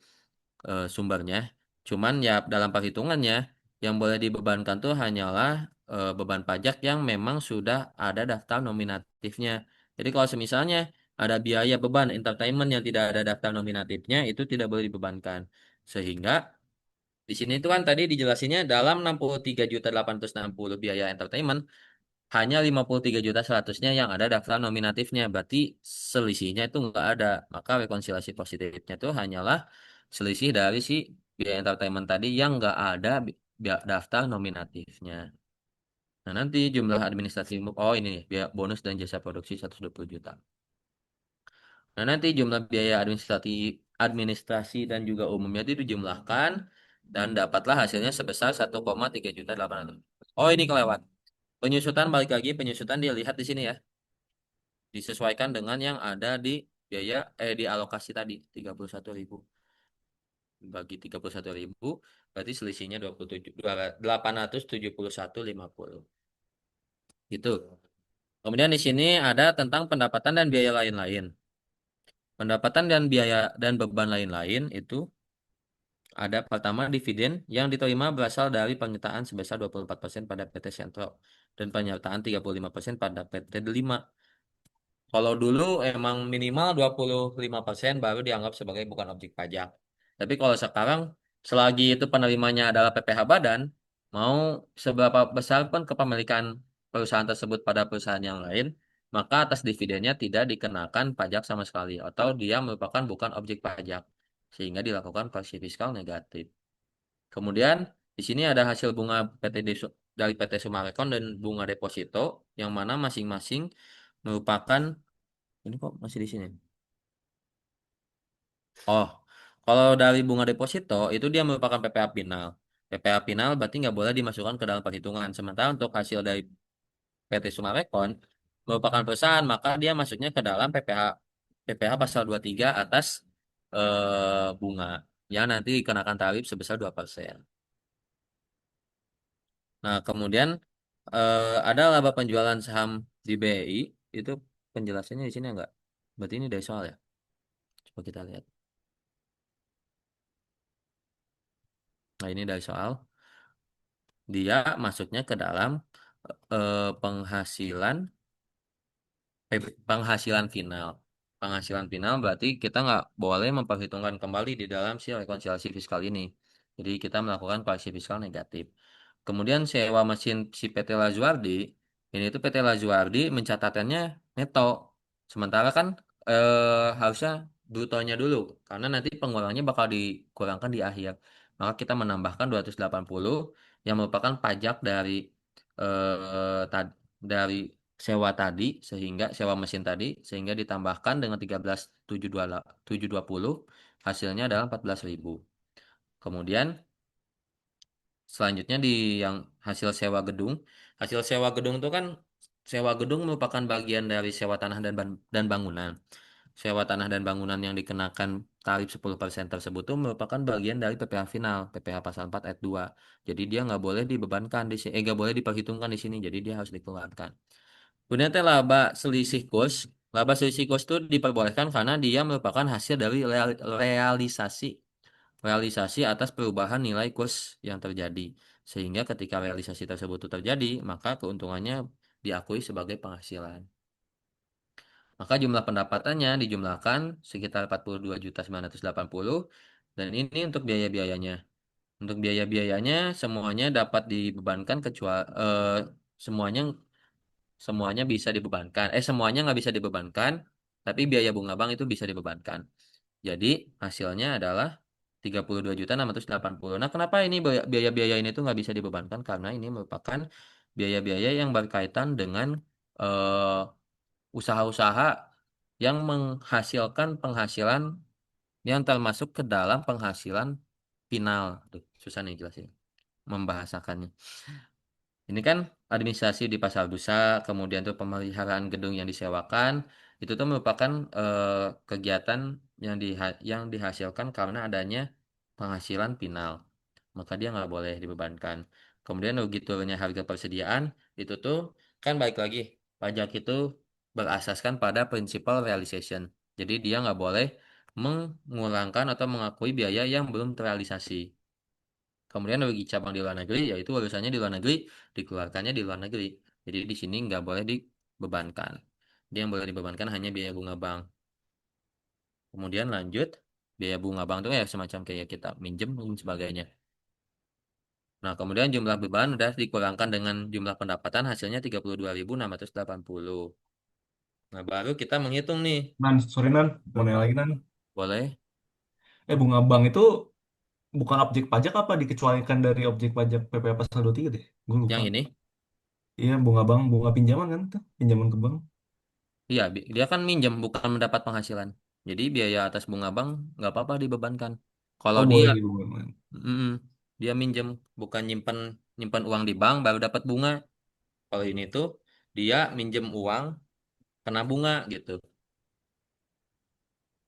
sumbernya. Cuman ya dalam perhitungannya yang boleh dibebankan tuh hanyalah beban pajak yang memang sudah ada daftar nominatifnya. Jadi kalau semisalnya ada biaya beban entertainment yang tidak ada daftar nominatifnya itu tidak boleh dibebankan. Sehingga di sini itu kan tadi dijelasinnya dalam 63.860 biaya entertainment hanya 53.100.000-nya yang ada daftar nominatifnya. Berarti selisihnya itu nggak ada. Maka rekonsiliasi positifnya itu hanyalah selisih dari si biaya entertainment tadi yang nggak ada daftar nominatifnya. Nah, nanti jumlah administrasi, oh ini nih, biaya bonus dan jasa produksi 120 juta. Nah, nanti jumlah biaya administrasi dan juga umumnya itu dijumlahkan dan dapatlah hasilnya sebesar 1,3.800.000. Oh, ini kelewat. Penyusutan balik lagi, penyusutan dilihat di sini ya. Disesuaikan dengan yang ada di di alokasi tadi 31.000 bagi 31.000 berarti selisihnya 871,50 gitu. Kemudian di sini ada tentang pendapatan dan biaya lain-lain. Pendapatan dan biaya dan beban lain-lain itu ada pertama dividen yang diterima berasal dari penyitaan sebesar 24% pada PT Sentro dan penyertaan 35% pada PT Delima. Kalau dulu emang minimal 25% baru dianggap sebagai bukan objek pajak. Tapi kalau sekarang selagi itu penerimanya adalah PPh Badan, mau seberapa besar pun kepemilikan perusahaan tersebut pada perusahaan yang lain, maka atas dividennya tidak dikenakan pajak sama sekali atau dia merupakan bukan objek pajak sehingga dilakukan kalkulasi fiskal negatif. Kemudian di sini ada hasil bunga dari PT Sumarekon dan bunga deposito yang mana masing-masing merupakan ini kok masih di sini. Oh, kalau dari bunga deposito itu dia merupakan PPh final. PPh final berarti nggak boleh dimasukkan ke dalam perhitungan. Sementara untuk hasil dari PT Sumarekon merupakan perusahaan, maka dia masuknya ke dalam PPh pasal 23 atas bunga yang nanti dikenakan tarif sebesar 2%. Nah, kemudian ada laba penjualan saham di BEI itu penjelasannya di sini enggak? Berarti ini dari soal ya. Coba kita lihat. Nah, ini dari soal. Dia masuknya ke dalam penghasilan penghasilan final. Penghasilan final berarti kita nggak boleh memperhitungkan kembali di dalam si rekonsiliasi fiskal ini. Jadi kita melakukan kalkulasi fiskal negatif. Kemudian sewa mesin si PT Lazuardi, ini tuh PT Lazuardi mencatatkannya neto. Sementara kan harusnya brutonya dulu, karena nanti pengurangnya bakal dikurangkan di akhir. Maka kita menambahkan 280 yang merupakan pajak dari dari sewa tadi sehingga sewa mesin tadi sehingga ditambahkan dengan 13.720 hasilnya adalah 14.000. Kemudian selanjutnya di yang hasil sewa gedung. Hasil sewa gedung itu kan sewa gedung merupakan bagian dari sewa tanah dan bangunan. Sewa tanah dan bangunan yang dikenakan tarif 10% tersebut itu merupakan bagian dari PPh final, PPh pasal 4 ayat 2. Jadi dia nggak boleh dibebankan di sini, nggak boleh diperhitungkan di sini. Jadi dia harus dikeluarkan. Kemudian teh laba selisih kurs. Laba selisih kurs itu diperbolehkan karena dia merupakan hasil dari realisasi realisasi atas perubahan nilai kurs yang terjadi. Sehingga ketika realisasi tersebut itu terjadi, maka keuntungannya diakui sebagai penghasilan. Maka jumlah pendapatannya dijumlahkan sekitar 42.980 dan ini untuk biaya-biayanya. Untuk biaya-biayanya semuanya dapat dibebankan kecuali semuanya semuanya bisa dibebankan. Semuanya nggak bisa dibebankan, tapi biaya bunga bank itu bisa dibebankan. Jadi hasilnya adalah 32.680. Nah, kenapa ini biaya-biaya ini tuh nggak bisa dibebankan? Karena ini merupakan biaya-biaya yang berkaitan dengan eh, usaha-usaha yang menghasilkan penghasilan yang termasuk ke dalam penghasilan final. Duh, susah nih jelasin, membahasakannya. Ini kan administrasi di pasar busa, kemudian tuh pemeliharaan gedung yang disewakan, itu tuh merupakan kegiatan yang dihasilkan karena adanya penghasilan final. Maka dia nggak boleh dibebankan. Kemudian rugi turunnya harga persediaan, itu tuh kan baik lagi, pajak itu berasaskan pada principal realization. Jadi dia nggak boleh mengulangkan atau mengakui biaya yang belum terrealisasi. Kemudian bagi cabang di luar negeri, yaitu urusannya di luar negeri, dikeluarkannya di luar negeri. Jadi di sini nggak boleh dibebankan. Dia yang boleh dibebankan hanya biaya bunga bank. Kemudian lanjut, biaya bunga bank itu ya semacam kayak kita minjem dan sebagainya. Nah, kemudian jumlah beban udah dikurangkan dengan jumlah pendapatan hasilnya 32.680. Nah, baru kita menghitung nih. Nan, sorry Nan, mau nanya lagi Nan. Boleh? Bunga bank itu bukan objek pajak apa dikecualikan dari objek pajak PPh pasal 23 deh? Gue lupa. Yang ini? Iya, bunga bank, bunga pinjaman kan tuh, pinjaman ke bank. Iya, dia kan minjem bukan mendapat penghasilan. Jadi biaya atas bunga bank nggak apa-apa dibebankan. Kalau Oh, dia, boleh dibebankan. mm, dia minjem bukan nyimpen nyimpan uang di bank baru dapat bunga. Kalau ini tuh dia minjem uang kena bunga gitu.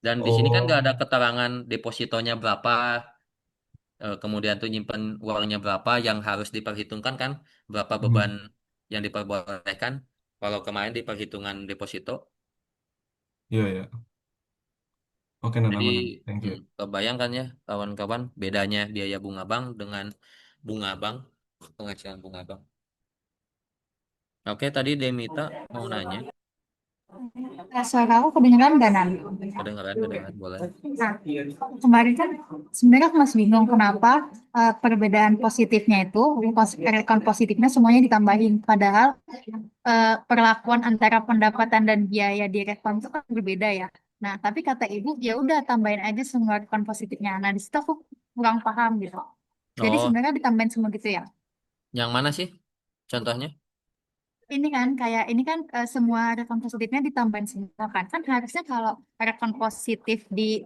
Dan di sini kan nggak Oh, ada keterangan depositonya berapa, kemudian tuh nyimpen uangnya berapa yang harus diperhitungkan kan, berapa beban hmm. yang diperbolehkan. Kalau kemarin di perhitungan deposito, Iya, iya. Oke, Nan, jadi aman, Nan. Thank you. kebayangkan ya kawan-kawan bedanya biaya bunga bank dengan bunga bank, penghasilan bunga bank. Oke, tadi Demita mau nanya, Suara aku kedengeran gak, Nan? kedengaran, kedengaran, boleh. Nah, kemarin kan sebenarnya aku masih bingung kenapa perbedaan positifnya itu, rekon positifnya semuanya ditambahin. Padahal perlakuan antara pendapatan dan biaya di rekon itu kan berbeda ya. Nah, tapi kata ibu, ya udah tambahin aja semua rekon positifnya. Nah, di situ aku kurang paham gitu. Jadi Oh, sebenarnya ditambahin semua gitu ya. yang mana sih contohnya? Ini kan kayak ini kan semua rekon positifnya ditambahin semua kan. Kan harusnya kalau rekon positif di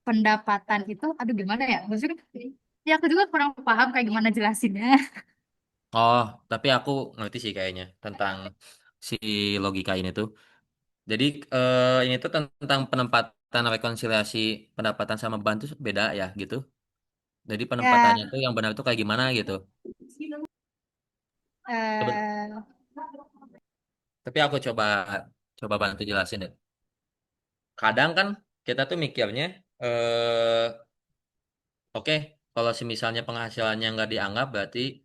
pendapatan itu, aduh gimana ya? Maksudnya, ya aku juga kurang paham kayak gimana jelasinnya. Oh, tapi aku ngerti sih kayaknya tentang si logika ini tuh. Jadi ini tuh tentang penempatan rekonsiliasi pendapatan sama beban tuh beda ya gitu. Jadi Ya, penempatannya tuh yang benar tuh kayak gimana gitu. Seben- eh Tapi aku coba coba bantu jelasin deh. Kadang kan kita tuh mikirnya, oke, kalau misalnya penghasilannya nggak dianggap berarti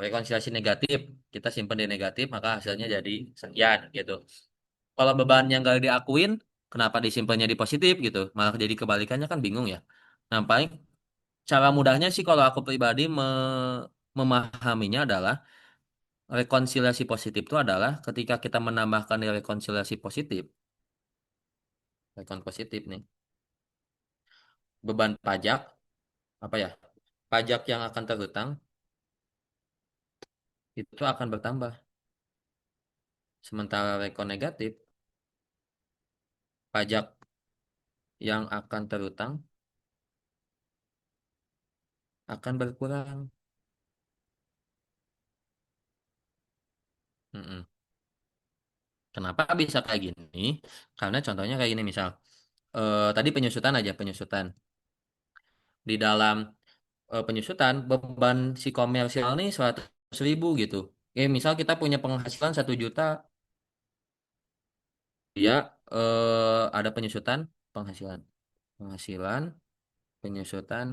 rekonsiliasi negatif. Kita simpan di negatif maka hasilnya jadi sekian gitu. Kalau beban yang nggak diakuin, kenapa disimpannya di positif gitu? Malah jadi kebalikannya kan bingung ya. Nah, paling cara mudahnya sih kalau aku pribadi memahaminya adalah rekonsiliasi positif itu adalah ketika kita menambahkan nilai rekonsiliasi positif, rekon positif nih, beban pajak, apa ya, pajak yang akan terhutang itu akan bertambah. Sementara rekon negatif, pajak yang akan terhutang akan berkurang. Mm-mm. Kenapa bisa kayak gini? Karena contohnya kayak gini misal, tadi penyusutan aja penyusutan. Di dalam penyusutan beban si komersial nih 100.000 gitu. Misal kita punya penghasilan 1 juta, dia ada penyusutan penghasilan, penghasilan penyusutan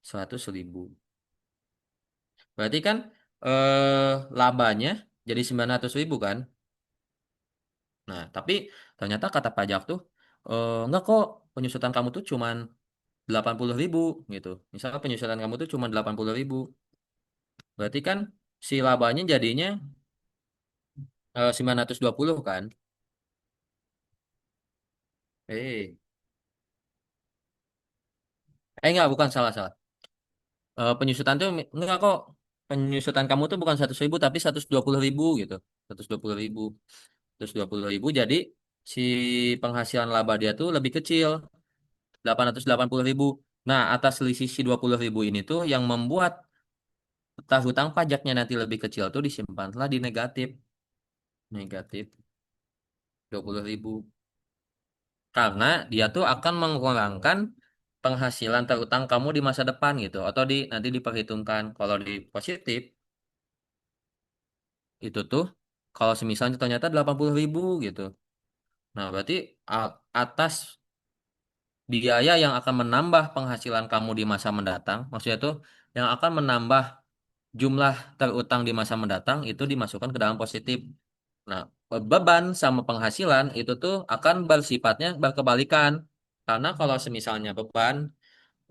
100.000. Berarti kan labanya jadi 900.000 kan? Nah, tapi ternyata kata pajak tuh enggak kok penyusutan kamu tuh cuman 80.000 gitu. Misalnya penyusutan kamu tuh cuma 80.000. Berarti kan si labanya jadinya 920 kan? Eh, enggak, bukan salah salah. Penyusutan tuh enggak kok. Penyusutan kamu tuh bukan 100.000 tapi 120.000 gitu. 120.000. 120.000 jadi si penghasilan laba dia tuh lebih kecil. 880.000. Nah, atas selisih si 20.000 ini tuh yang membuat hutang pajaknya nanti lebih kecil tuh disimpanlah di negatif. Negatif 20.000. Karena dia tuh akan mengurangkan penghasilan terutang kamu di masa depan gitu. Atau nanti diperhitungkan. Kalau di positif, itu tuh kalau misalnya ternyata 80.000 gitu. Nah, berarti atas biaya yang akan menambah penghasilan kamu di masa mendatang, maksudnya tuh yang akan menambah jumlah terutang di masa mendatang itu dimasukkan ke dalam positif. Nah, beban sama penghasilan itu tuh akan bersifatnya berkebalikan. Karena kalau semisalnya beban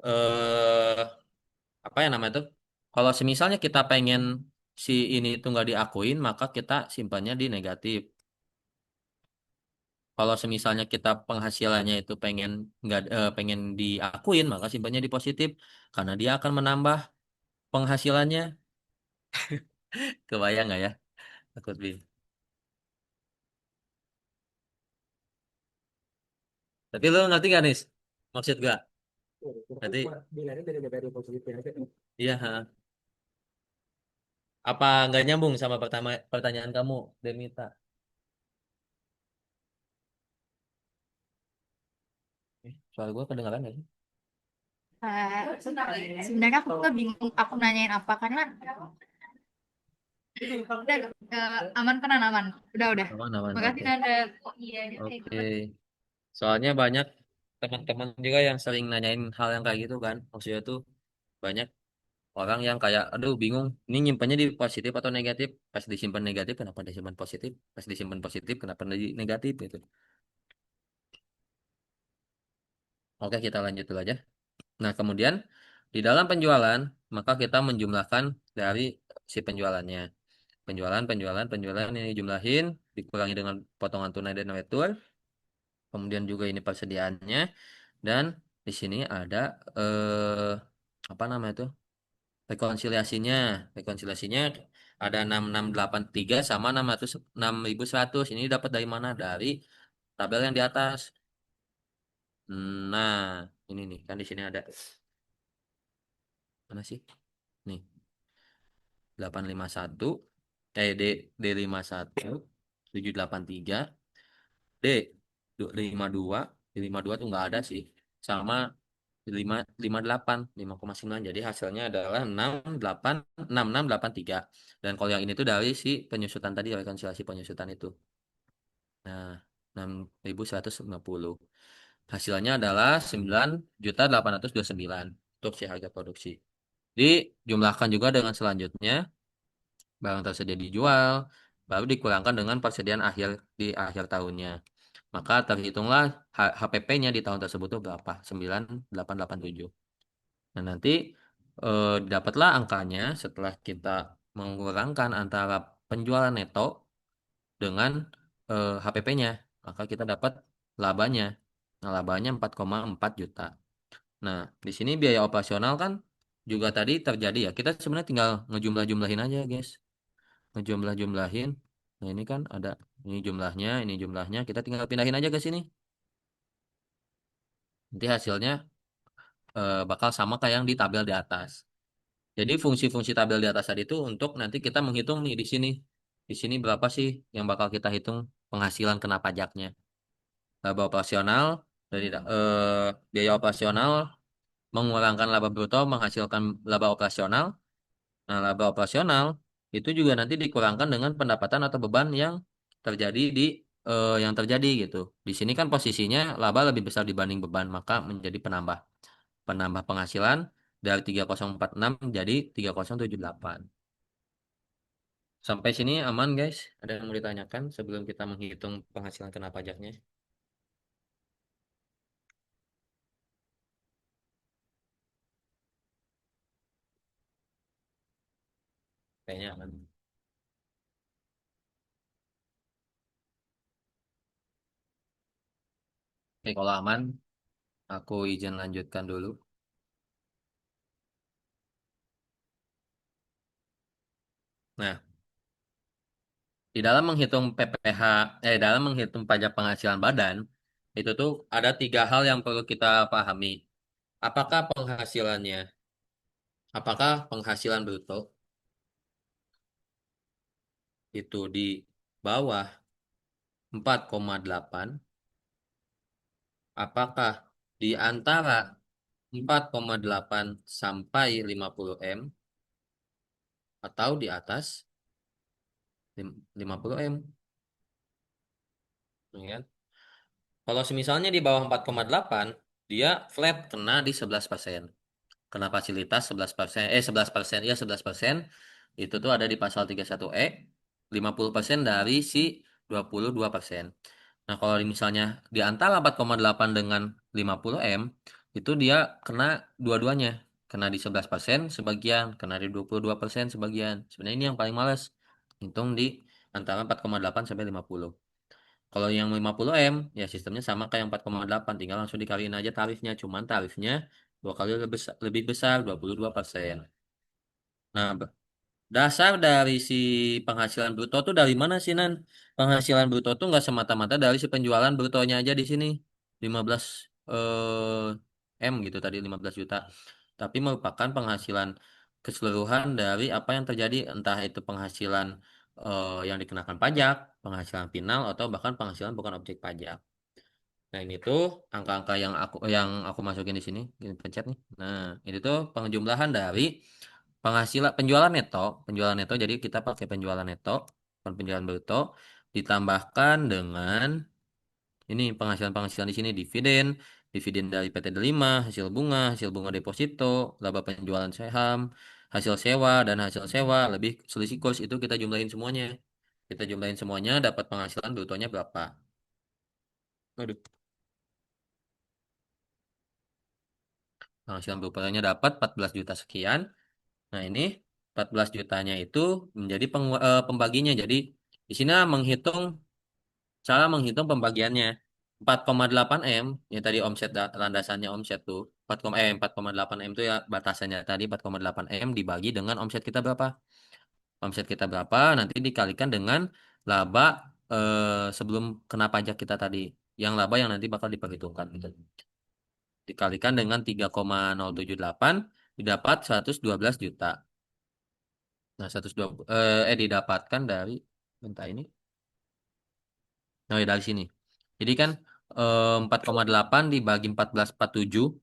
eh apa ya namanya tuh? Kalau semisalnya kita pengen si ini itu nggak diakuin, maka kita simpannya di negatif. Kalau semisalnya kita penghasilannya itu pengen diakuin, maka simpannya di positif karena dia akan menambah penghasilannya. Kebayang nggak ya? Takut Bin. Tapi lu ngerti gak nih? Maksud gak? Pokoknya Berarti cuma dinilainya dari negatif positifnya aja. iya. Ha. Apa nggak nyambung sama pertanyaan kamu, Demita? Soal gue kedengaran nggak sih? Sebenarnya aku tuh bingung aku nanyain apa karena udah aman kan aman. Udah. Aman, aman. Makasih Oke. Nanda. Oh iya. Oke. Soalnya banyak teman-teman juga yang sering nanyain hal yang kayak gitu kan. Maksudnya tuh banyak orang yang kayak, aduh bingung, ini nyimpannya di positif atau negatif? Pas disimpan negatif, kenapa disimpan positif? Pas disimpan positif, kenapa di negatif gitu? Oke, kita lanjut dulu aja. Nah, kemudian di dalam penjualan, maka kita menjumlahkan dari si penjualannya. Penjualan ini dijumlahin, dikurangi dengan potongan tunai dan retur. Kemudian juga ini persediaannya. Dan di sini ada apa namanya itu? Rekonsiliasinya. Rekonsiliasinya ada 6683 sama 6100. Ini dapat dari mana? Dari tabel yang di atas. Nah, ini nih kan di sini ada mana sih? Nih, 851 D D51 783 D 52 D 52 tuh nggak ada sih. Sama 558 5,9. Jadi hasilnya adalah 6683. Dan kalau yang ini tuh dari si penyusutan tadi, rekonsiliasi penyusutan itu. Nah, 6150. Hasilnya adalah 9.829 untuk si harga produksi. Dijumlahkan juga dengan selanjutnya barang tersedia dijual, baru dikurangkan dengan persediaan akhir di akhir tahunnya. Maka terhitunglah HPP-nya di tahun tersebut itu berapa? 9.887. Nah, nanti dapatlah angkanya setelah kita mengurangkan antara penjualan neto dengan HPP-nya. Maka kita dapat labanya. Nah, labanya 4,4 juta. Nah, di sini biaya operasional kan juga tadi terjadi ya. Kita sebenarnya tinggal ngejumlah-jumlahin aja, guys. Ngejumlah-jumlahin. Nah, ini kan ada ini jumlahnya. Kita tinggal pindahin aja ke sini. Nanti hasilnya bakal sama kayak yang di tabel di atas. Jadi fungsi-fungsi tabel di atas tadi itu untuk nanti kita menghitung nih di sini. Di sini berapa sih yang bakal kita hitung penghasilan kena pajaknya. Laba operasional dari biaya operasional mengurangkan laba bruto menghasilkan laba operasional. Nah, laba operasional itu juga nanti dikurangkan dengan pendapatan atau beban yang terjadi gitu. Di sini kan posisinya laba lebih besar dibanding beban, maka menjadi penambah penambah penghasilan dari 3046 jadi 3078. Sampai sini aman guys. Ada yang mau ditanyakan sebelum kita menghitung penghasilan kena pajaknya? Kayaknya aman. Oke, kalau aman, aku izin lanjutkan dulu. Nah, di dalam menghitung PPh, dalam menghitung pajak penghasilan badan, itu tuh ada tiga hal yang perlu kita pahami. Apakah penghasilannya, apakah penghasilan bruto itu di bawah 4,8, apakah di antara 4,8 sampai 50 M, atau di atas 50 M. Ya kan? Kalau misalnya di bawah 4,8, dia flat kena di 11%. Kena fasilitas 11%, 11%, ya 11%. Itu tuh ada di pasal 31E, 50% dari si 22%. Nah, kalau misalnya di antara 4,8 dengan 50 M, itu dia kena dua-duanya. kena di 11% sebagian, kena di 22% sebagian. Sebenarnya ini yang paling males. Hitung di antara 4,8 sampai 50. Kalau yang 50M, ya sistemnya sama kayak yang 4,8, tinggal langsung dikaliin aja tarifnya. Cuman tarifnya dua kali lebih besar, 22%. Nah, dasar dari si penghasilan bruto tuh dari mana sih, Nan? Penghasilan bruto tuh nggak semata-mata dari si penjualan brutonya aja di sini. 15 M gitu tadi, 15 juta. Tapi merupakan penghasilan keseluruhan dari apa yang terjadi, entah itu penghasilan yang dikenakan pajak, penghasilan final, atau bahkan penghasilan bukan objek pajak. Nah, ini tuh angka-angka yang aku masukin di sini, gini pencet nih. Nah, ini tuh penjumlahan dari penghasilan penjualan neto. Jadi kita pakai penjualan neto, bukan penjualan bruto, ditambahkan dengan ini penghasilan-penghasilan di sini dividen, dividen dari PT Delima, hasil bunga deposito, laba penjualan saham, hasil sewa dan hasil sewa lebih selisih kurs itu kita jumlahin semuanya. Kita jumlahin semuanya dapat penghasilan brutonya berapa. Aduh. Penghasilan brutonya dapat 14 juta sekian. Nah, ini 14 jutanya itu menjadi pembaginya. Jadi di sini cara menghitung pembagiannya. 4,8 M, yang tadi omset landasannya omset tuh. 4,8 M itu ya batasannya tadi 4,8 M dibagi dengan omset kita berapa? Omset kita berapa nanti dikalikan dengan laba sebelum kena pajak kita tadi. Yang laba yang nanti bakal diperhitungkan gitu. Dikalikan dengan 3,078 didapat 112 juta. Nah, 120 didapatkan dari bentar ini. Oh, ya, dari sini. Jadi kan 4,8 dibagi 14,47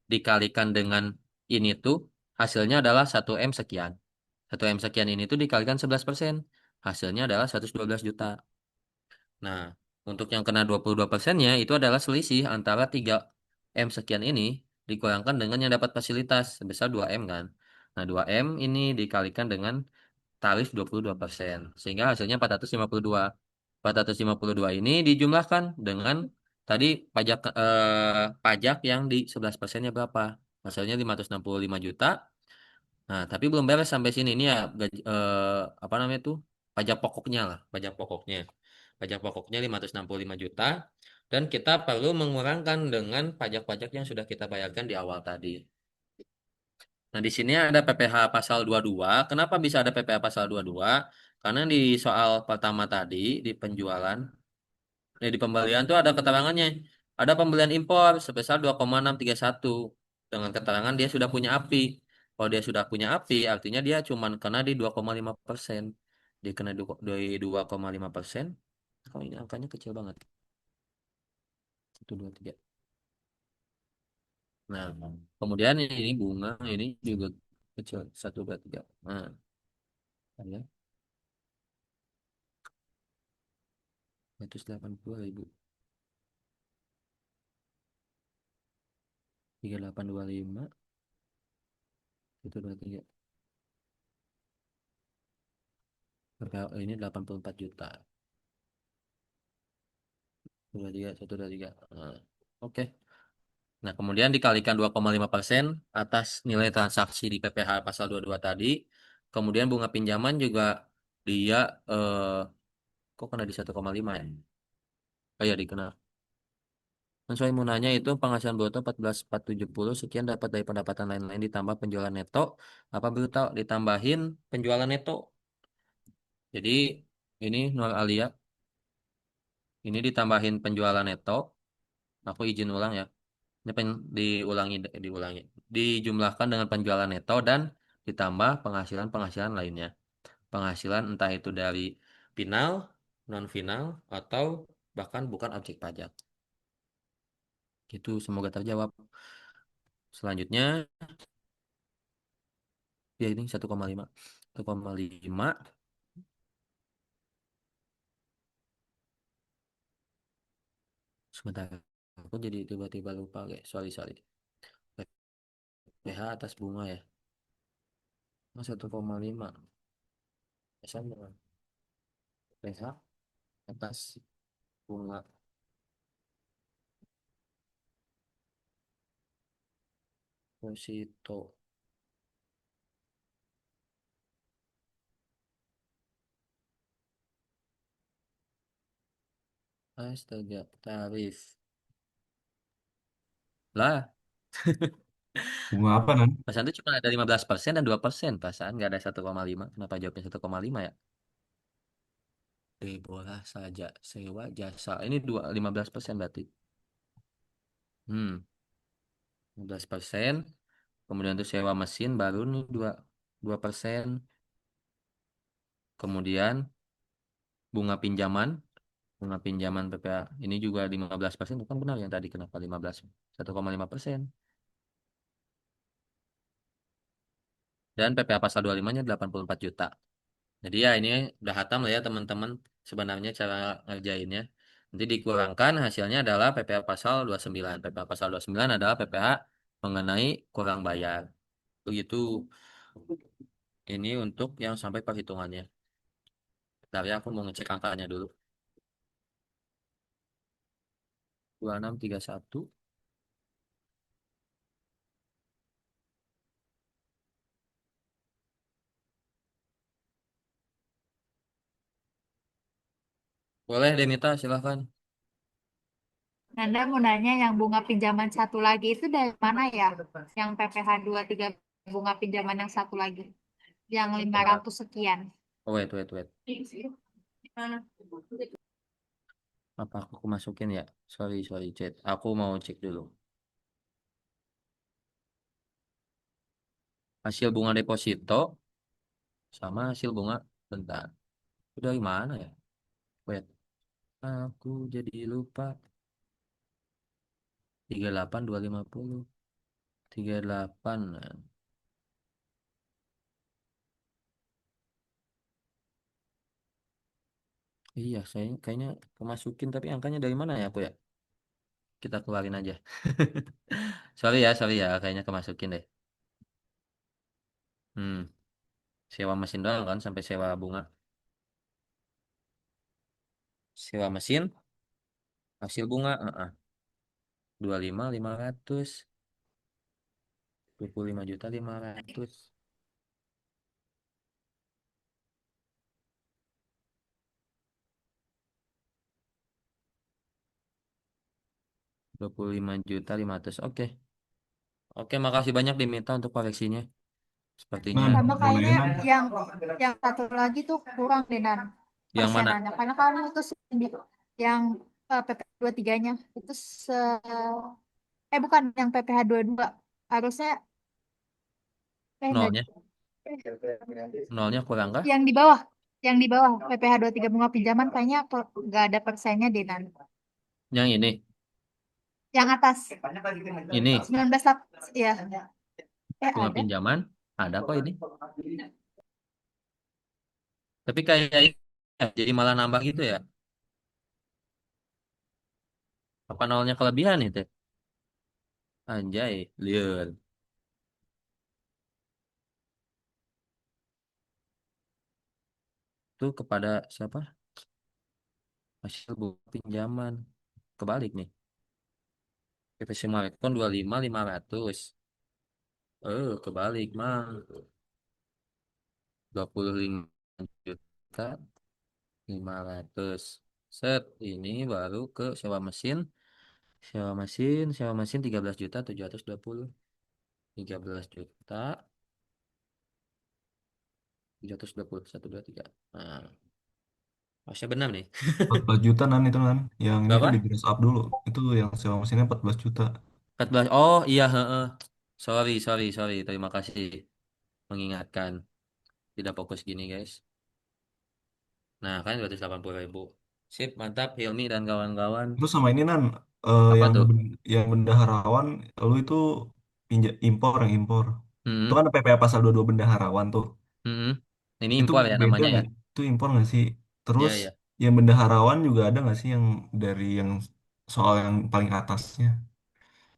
dikalikan dengan ini tuh hasilnya adalah 1M sekian. 1M sekian ini tuh dikalikan 11%. Hasilnya adalah 112 juta. Nah, untuk yang kena 22%-nya itu adalah selisih antara 3M sekian ini dikurangkan dengan yang dapat fasilitas sebesar 2M kan. Nah, 2M ini dikalikan dengan tarif 22%. Sehingga hasilnya 452. 452 ini dijumlahkan dengan tadi pajak yang di 11%-nya berapa? Hasilnya 565 juta. Nah, tapi belum beres sampai sini. Ini ya apa namanya itu? Pajak pokoknya lah, pajak pokoknya. Pajak pokoknya 565 juta dan kita perlu mengurangkan dengan pajak-pajak yang sudah kita bayarkan di awal tadi. Nah, di sini ada PPh pasal 22. Kenapa bisa ada PPh pasal 22? Karena di soal pertama tadi, di penjualan, di pembelian tuh ada keterangannya. Ada pembelian impor sebesar 2,631. Dengan keterangan dia sudah punya API. Kalau dia sudah punya API, artinya dia cuma kena di 2,5%. Dia kena di 2,5%. Kalau ini angkanya kecil banget. 1, 2, 3. Nah, kemudian ini bunga, ini juga kecil. 1, 2, 3. Nah, ya. 180.000. 3825. 1, 2, 3. Ini 84 juta. 1, 2, 3. 1, 2, 3. Nah, oke. Nah, kemudian dikalikan 2,5% atas nilai transaksi di PPh pasal 22 tadi. Kemudian bunga pinjaman juga dia kok kena di 1,5 ya? Oh ya, dikenal. Sesuai munanya itu penghasilan bruto 14,470 sekian dapat dari pendapatan lain-lain ditambah penjualan neto apa bruto ditambahin penjualan neto. Jadi ini Nur Alia ini ditambahin penjualan neto. Aku izin ulang ya. Ini diulangi. Dijumlahkan dengan penjualan neto dan ditambah penghasilan-penghasilan lainnya. Penghasilan entah itu dari final, non final atau bahkan bukan objek pajak. Itu semoga terjawab. Selanjutnya ya ini 1,5. 1,5 sebentar. Aku jadi tiba-tiba lupa guys. Sorry. PH atas bunga ya. 1,5 sama PH atas bunga deposito. Astaga, tarif. Lah, Bunga apa nan? persen itu cuma ada 15% dan 2%, perasaan nggak ada 1,5. Kenapa jawabnya 1,5 ya? Bola saja, sewa jasa. Ini 15% berarti. 15%. Kemudian untuk sewa mesin baru nih 2%. Kemudian bunga pinjaman, bunga pinjaman PPA ini juga 15%. Itu kan benar yang tadi, kenapa 15? 1,5%. Dan PPA pasal 25-nya 84 juta. Jadi ya ini udah hatam lah ya teman-teman sebenarnya cara ngerjainnya. Nanti dikurangkan hasilnya adalah PPh pasal 29. PPh pasal 29 adalah PPh mengenai kurang bayar. Begitu. Ini untuk yang sampai perhitungannya. Bentar ya aku mau ngecek angkanya dulu. 2631. Boleh Denita silahkan. Nanda mau nanya yang bunga pinjaman satu lagi itu dari mana ya? Yang PPh 3 bunga pinjaman yang satu lagi. Yang lima Bentar. ratus sekian. Oh, wait. Apa aku masukin ya? Sorry chat. Aku mau cek dulu. Hasil bunga deposito sama hasil bunga. Bentar. Itu dari mana ya? Wait. Aku jadi lupa. 38250. 38. Iya, saya kayaknya kemasukin tapi angkanya dari mana ya aku ya? Kita keluarin aja. Sorry ya, kayaknya kemasukin deh. Hmm, sewa mesin doang kan sampai sewa bunga. Sewa mesin, hasil bunga, 25.500, 25.500. 25.500. Oke. Oke, makasih banyak diminta untuk koreksinya. Sepertinya Nan, Sama mau kayaknya nanya nan? yang satu lagi tuh kurang deh Dan yang mana? persenannya. Karena kan itu yang PPh 23-nya itu bukan yang PPh 22 harusnya enggak Nolnya? Nolnya kurang kah? yang di bawah PPh 23 bunga pinjaman kayaknya nggak ada persennya deh Dan. Yang ini. Yang atas Ini 19 ya bunga ada. pinjaman. Ada kok ini. Tapi kayak ini ya, jadi malah nambah gitu ya. Apa nolnya kelebihan itu? Anjay, liur. Itu kepada siapa? Hasil buku pinjaman. Kebalik nih. PPC Marekon 25.500. Kebalik, Mang. 25.500. Set, ini baru ke sewa mesin. Sewa mesin 13.720. 13.720. 123. Nah, harusnya benar nih. 14 juta nan itu nan. Yang ini tuh di Berapa? grace up dulu. Itu yang sewa mesinnya 14 juta. 14. Oh, iya, heeh. Sorry. Terima kasih mengingatkan. Tidak fokus gini, guys. Nah, kan 280.000. Sip, mantap Hilmi dan kawan-kawan. Itu sama ini nan, Apa tuh? yang bendaharawan, lu itu yang impor. Itu Hmm, kan PPh pasal 22 bendaharawan tuh. hmm. Ini Itu impor ya beda namanya ya. nggak? Itu impor nggak sih? Iya, Terus iya. yang bendaharawan juga ada nggak sih yang dari yang soal yang paling atasnya?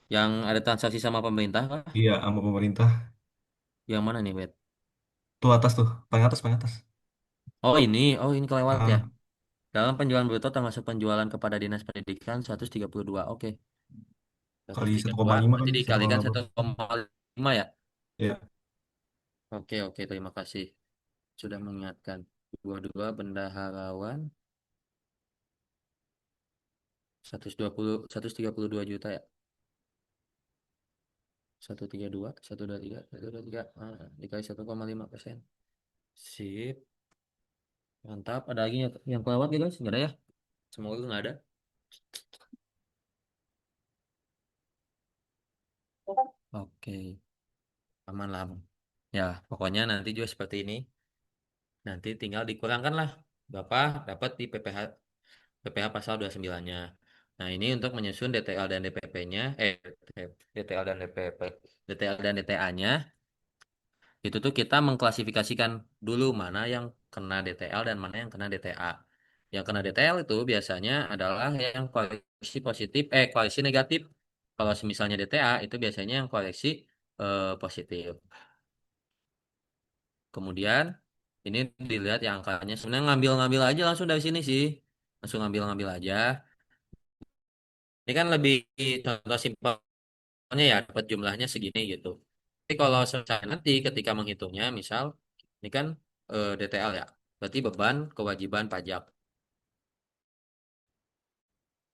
Yang ada transaksi sama pemerintah kah? Iya, sama pemerintah. Yang mana nih, Bet? Tuh atas tuh, paling atas. Oh ini kelewat ya. Ah, Dalam penjualan bruto termasuk penjualan kepada Dinas Pendidikan 132. Oke, kali 132. 1,5 Berarti kan, dikalikan 1,8. 1,5 ya. Ya. Oke, terima kasih sudah mengingatkan. Dua-dua bendaharawan 132 juta ya. 132, 123, 123, dikali 1,5%. Sip, mantap. Ada lagi yang kelewat gitu guys? Nggak ada ya? Semoga nggak ada. Oke, aman lah. Bang. Ya, pokoknya nanti juga seperti ini. Nanti tinggal dikurangkan lah. Berapa dapat di PPh pasal 29-nya. Nah, ini untuk menyusun DTL dan DPP-nya, DTL dan DPP, DTL dan DTA-nya, itu tuh kita mengklasifikasikan dulu mana yang kena DTL dan mana yang kena DTA. Yang kena DTL itu biasanya adalah yang koalisi positif, koalisi negatif. Kalau misalnya DTA itu biasanya yang koalisi positif. Kemudian ini dilihat yang angkanya sebenarnya ngambil-ngambil aja langsung dari sini sih. Langsung ngambil-ngambil aja. Ini kan lebih contoh simpelnya ya dapat jumlahnya segini gitu. Tapi kalau misalnya nanti ketika menghitungnya misal ini kan DTL ya. Berarti beban kewajiban pajak.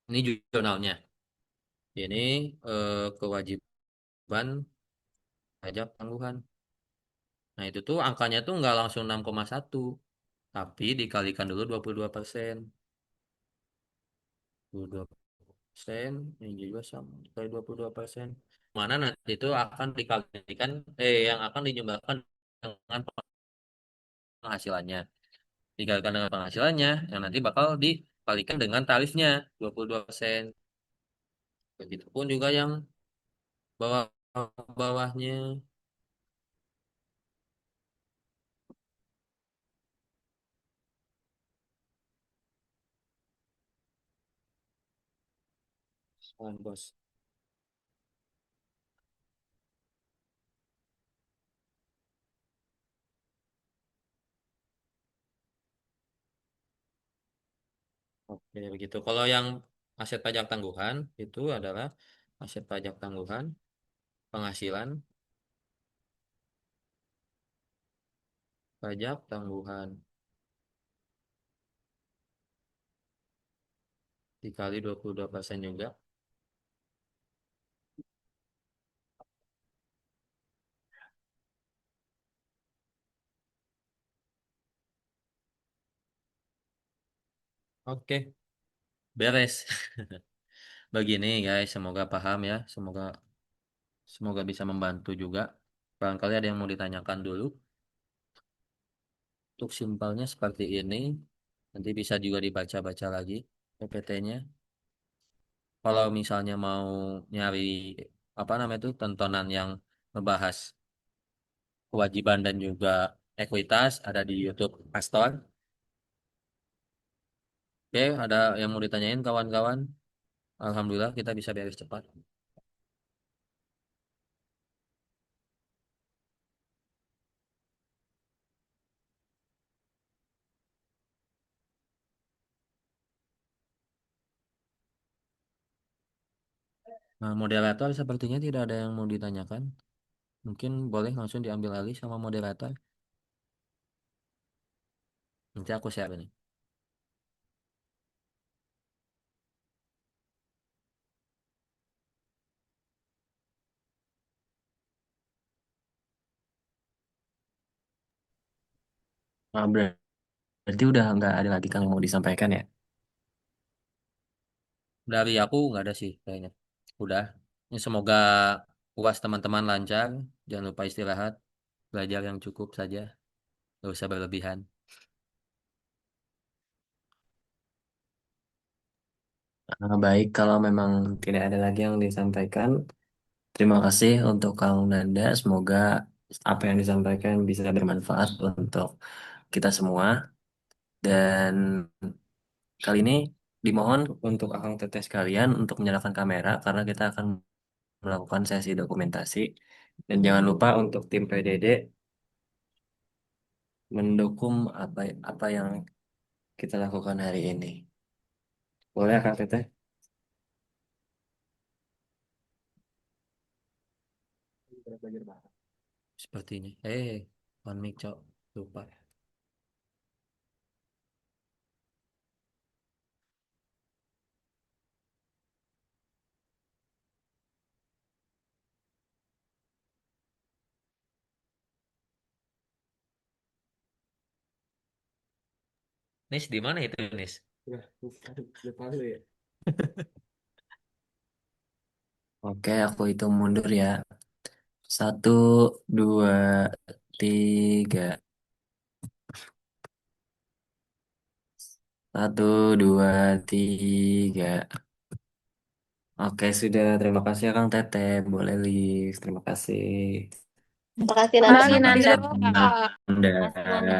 Ini jurnalnya. Ini kewajiban pajak tangguhan. Nah, itu tuh angkanya tuh nggak langsung 6,1 tapi dikalikan dulu 22%. 22%, ini juga sama, dikali 22%. Mana nanti itu akan dikalikan, yang akan dijumlahkan dengan penghasilannya. Dikalikan dengan penghasilannya, yang nanti bakal dikalikan dengan tarifnya, 22%. Begitupun juga yang bawah-bawahnya. Bos. Oke, begitu. Kalau yang aset pajak tangguhan itu adalah aset pajak tangguhan, penghasilan, pajak tangguhan dikali 22% juga. Oke, beres. Begini guys, semoga paham ya. Semoga semoga bisa membantu juga. Barangkali ada yang mau ditanyakan dulu. Untuk simpelnya seperti ini. Nanti bisa juga dibaca-baca lagi PPT-nya. Kalau misalnya mau nyari apa namanya itu tontonan yang membahas kewajiban dan juga ekuitas ada di YouTube Pastor. Oke, ada yang mau ditanyain kawan-kawan? Alhamdulillah kita bisa beres cepat. Nah, moderator sepertinya tidak ada yang mau ditanyakan. Mungkin boleh langsung diambil alih sama moderator. Nanti aku share nih. Nah, berarti udah nggak ada lagi Kang yang mau disampaikan ya? Dari aku nggak ada sih kayaknya. Udah. Ini semoga puas teman-teman lancar. Jangan lupa istirahat. Belajar yang cukup saja. Gak usah berlebihan. Baik, kalau memang tidak ada lagi yang disampaikan, terima kasih untuk Kang Nanda. Semoga apa yang disampaikan bisa bermanfaat untuk kita semua. Dan kali ini dimohon untuk Akang Teteh sekalian untuk menyalakan kamera karena kita akan melakukan sesi dokumentasi. Dan jangan lupa untuk tim PDD mendukung apa yang kita lakukan hari ini. Boleh Akang Teteh? Belajar bahasa. Sepertinya. One mic, cok. Lupa. Nis di mana itu Nis? Aduh, lupa lu ya. Oke, aku hitung mundur ya. Satu, dua, tiga. Satu, dua, tiga. Oke, sudah. Terima kasih ya Kang Tete. Boleh, Lis. Terima kasih. Terima kasih Ah, Nanda. gitu. Nanda. Makasih banyak.